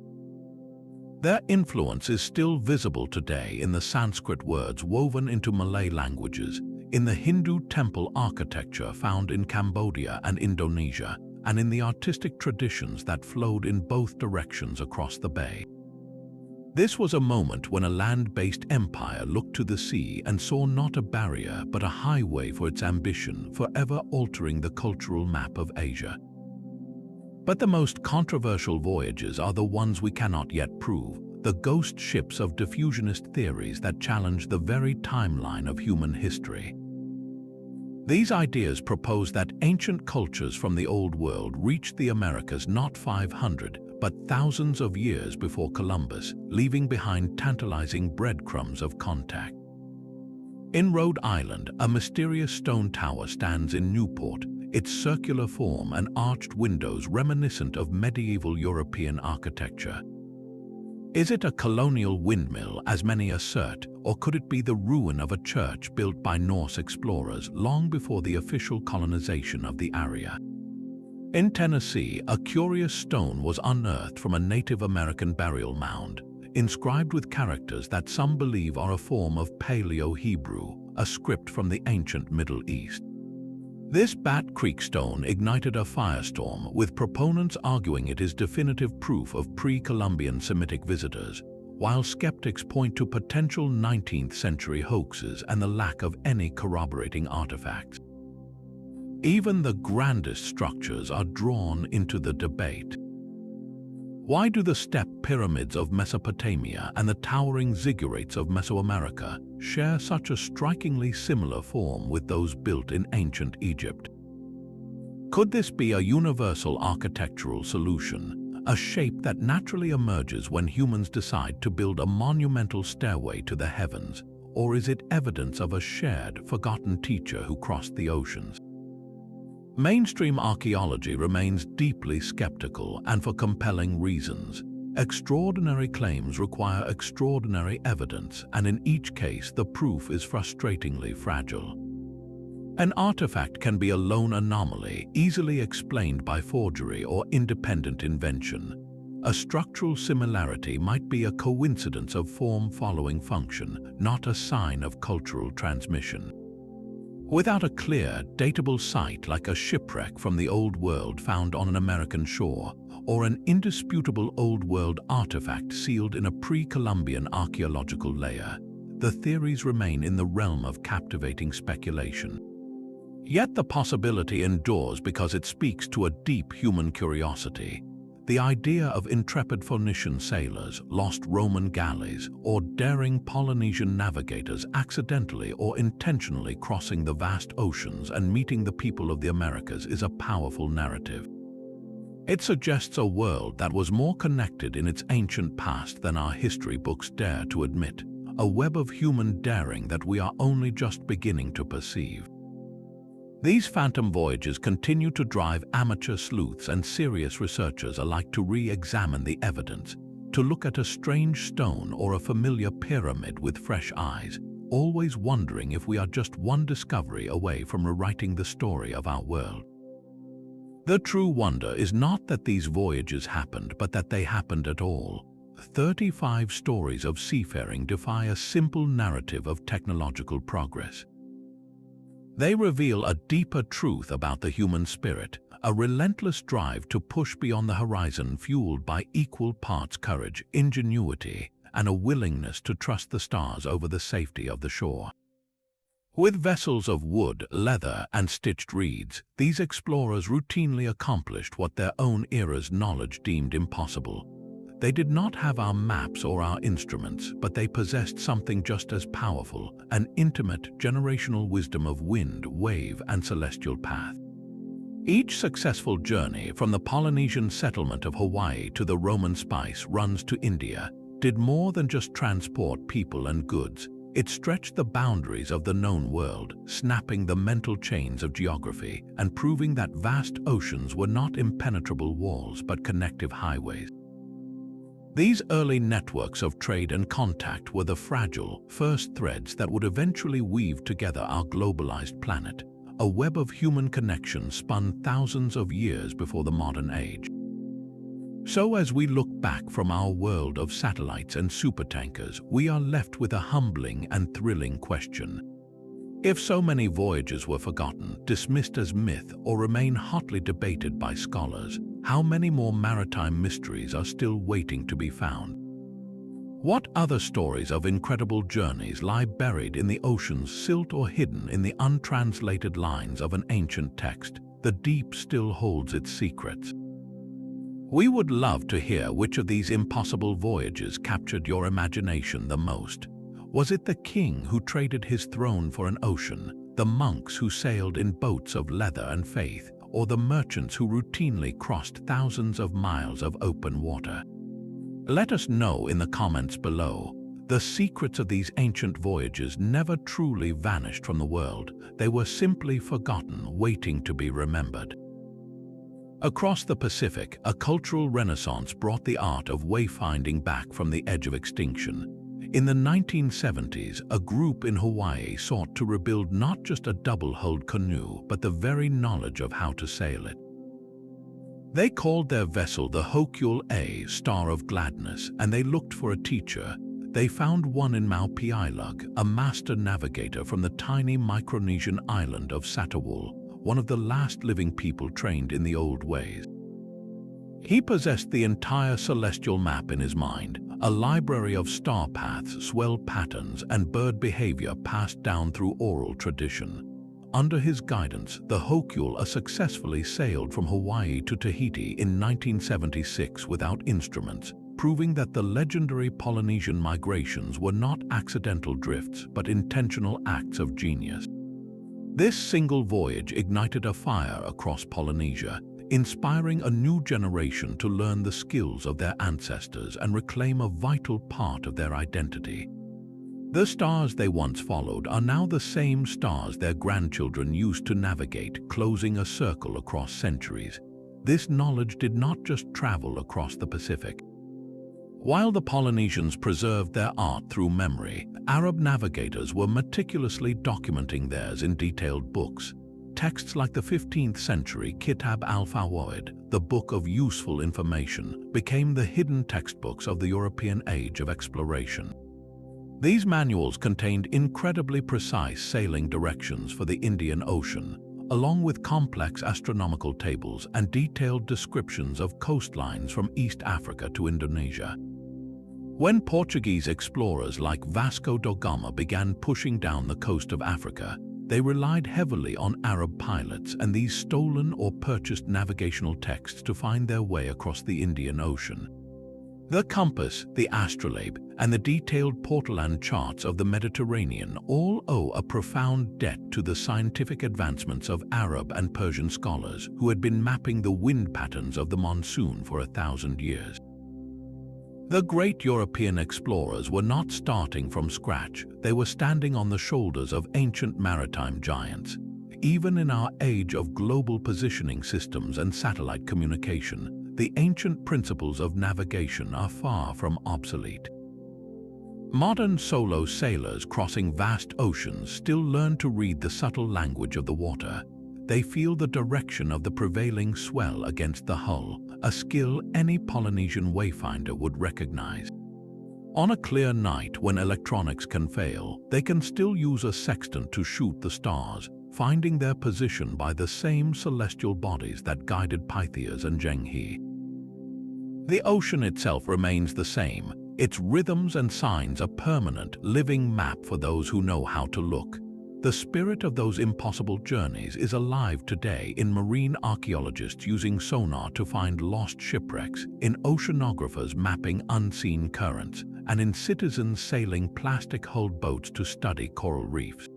Their influence is still visible today in the Sanskrit words woven into Malay languages, in the Hindu temple architecture found in Cambodia and Indonesia, and in the artistic traditions that flowed in both directions across the bay. This was a moment when a land-based empire looked to the sea and saw not a barrier but a highway for its ambition, forever altering the cultural map of Asia. But the most controversial voyages are the ones we cannot yet prove, the ghost ships of diffusionist theories that challenge the very timeline of human history. These ideas propose that ancient cultures from the Old World reached the Americas not 500, but thousands of years before Columbus, leaving behind tantalizing breadcrumbs of contact. In Rhode Island, a mysterious stone tower stands in Newport, its circular form and arched windows reminiscent of medieval European architecture. Is it a colonial windmill, as many assert, or could it be the ruin of a church built by Norse explorers long before the official colonization of the area? In Tennessee, a curious stone was unearthed from a Native American burial mound, inscribed with characters that some believe are a form of Paleo-Hebrew, a script from the ancient Middle East. This Bat Creek stone ignited a firestorm, with proponents arguing it is definitive proof of pre-Columbian Semitic visitors, while skeptics point to potential 19th century hoaxes and the lack of any corroborating artifacts. Even the grandest structures are drawn into the debate. Why do the step pyramids of Mesopotamia and the towering ziggurats of Mesoamerica share such a strikingly similar form with those built in ancient Egypt? Could this be a universal architectural solution, a shape that naturally emerges when humans decide to build a monumental stairway to the heavens, or is it evidence of a shared, forgotten teacher who crossed the oceans? Mainstream archaeology remains deeply skeptical, and for compelling reasons. Extraordinary claims require extraordinary evidence, and in each case the proof is frustratingly fragile. An artifact can be a lone anomaly, easily explained by forgery or independent invention. A structural similarity might be a coincidence of form following function, not a sign of cultural transmission. Without a clear, datable site like a shipwreck from the Old World found on an American shore, or an indisputable Old World artifact sealed in a pre-Columbian archaeological layer, the theories remain in the realm of captivating speculation. Yet the possibility endures because it speaks to a deep human curiosity. The idea of intrepid Phoenician sailors, lost Roman galleys, or daring Polynesian navigators accidentally or intentionally crossing the vast oceans and meeting the people of the Americas is a powerful narrative. It suggests a world that was more connected in its ancient past than our history books dare to admit, a web of human daring that we are only just beginning to perceive. These phantom voyages continue to drive amateur sleuths and serious researchers alike to re-examine the evidence, to look at a strange stone or a familiar pyramid with fresh eyes, always wondering if we are just one discovery away from rewriting the story of our world. The true wonder is not that these voyages happened, but that they happened at all. 35 stories of seafaring defy a simple narrative of technological progress. They reveal a deeper truth about the human spirit, a relentless drive to push beyond the horizon fueled by equal parts courage, ingenuity, and a willingness to trust the stars over the safety of the shore. With vessels of wood, leather, and stitched reeds, these explorers routinely accomplished what their own era's knowledge deemed impossible. They did not have our maps or our instruments, but they possessed something just as powerful, an intimate, generational wisdom of wind, wave, and celestial path. Each successful journey, from the Polynesian settlement of Hawaii to the Roman spice runs to India, did more than just transport people and goods. It stretched the boundaries of the known world, snapping the mental chains of geography and proving that vast oceans were not impenetrable walls but connective highways. These early networks of trade and contact were the fragile, first threads that would eventually weave together our globalized planet, a web of human connection spun thousands of years before the modern age. So as we look back from our world of satellites and supertankers, we are left with a humbling and thrilling question. If so many voyages were forgotten, dismissed as myth, or remain hotly debated by scholars, how many more maritime mysteries are still waiting to be found? What other stories of incredible journeys lie buried in the ocean's silt or hidden in the untranslated lines of an ancient text? The deep still holds its secrets. We would love to hear which of these impossible voyages captured your imagination the most. Was it the king who traded his throne for an ocean, the monks who sailed in boats of leather and faith, or the merchants who routinely crossed thousands of miles of open water? Let us know in the comments below. The secrets of these ancient voyages never truly vanished from the world. They were simply forgotten, waiting to be remembered. Across the Pacific, a cultural renaissance brought the art of wayfinding back from the edge of extinction. In the 1970s, a group in Hawaii sought to rebuild not just a double-hulled canoe, but the very knowledge of how to sail it. They called their vessel the Ho'okule, Star of Gladness, and they looked for a teacher. They found one in Maupi'ilug, a master navigator from the tiny Micronesian island of Satawal, one of the last living people trained in the old ways. He possessed the entire celestial map in his mind, a library of star paths, swell patterns, and bird behavior passed down through oral tradition. Under his guidance, the Ho'okule successfully sailed from Hawaii to Tahiti in 1976 without instruments, proving that the legendary Polynesian migrations were not accidental drifts but intentional acts of genius. This single voyage ignited a fire across Polynesia, inspiring a new generation to learn the skills of their ancestors and reclaim a vital part of their identity. The stars they once followed are now the same stars their grandchildren used to navigate, closing a circle across centuries. This knowledge did not just travel across the Pacific. While the Polynesians preserved their art through memory, Arab navigators were meticulously documenting theirs in detailed books. Texts like the 15th century Kitab al-Fawaid, the Book of Useful Information, became the hidden textbooks of the European age of exploration. These manuals contained incredibly precise sailing directions for the Indian Ocean, along with complex astronomical tables and detailed descriptions of coastlines from East Africa to Indonesia. When Portuguese explorers like Vasco da Gama began pushing down the coast of Africa, they relied heavily on Arab pilots and these stolen or purchased navigational texts to find their way across the Indian Ocean. The compass, the astrolabe, and the detailed portolan charts of the Mediterranean all owe a profound debt to the scientific advancements of Arab and Persian scholars who had been mapping the wind patterns of the monsoon for 1,000 years. The great European explorers were not starting from scratch. They were standing on the shoulders of ancient maritime giants. Even in our age of global positioning systems and satellite communication, the ancient principles of navigation are far from obsolete. Modern solo sailors crossing vast oceans still learn to read the subtle language of the water. They feel the direction of the prevailing swell against the hull, a skill any Polynesian wayfinder would recognize. On a clear night when electronics can fail, they can still use a sextant to shoot the stars, finding their position by the same celestial bodies that guided Pytheas and Zheng He. The ocean itself remains the same, its rhythms and signs a permanent, living map for those who know how to look. The spirit of those impossible journeys is alive today in marine archaeologists using sonar to find lost shipwrecks, in oceanographers mapping unseen currents, and in citizens sailing plastic-hulled boats to study coral reefs.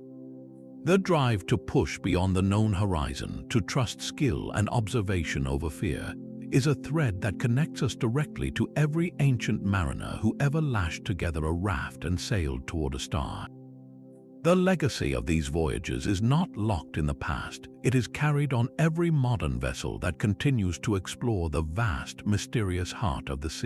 The drive to push beyond the known horizon, to trust skill and observation over fear, is a thread that connects us directly to every ancient mariner who ever lashed together a raft and sailed toward a star. The legacy of these voyages is not locked in the past. It is carried on every modern vessel that continues to explore the vast, mysterious heart of the sea.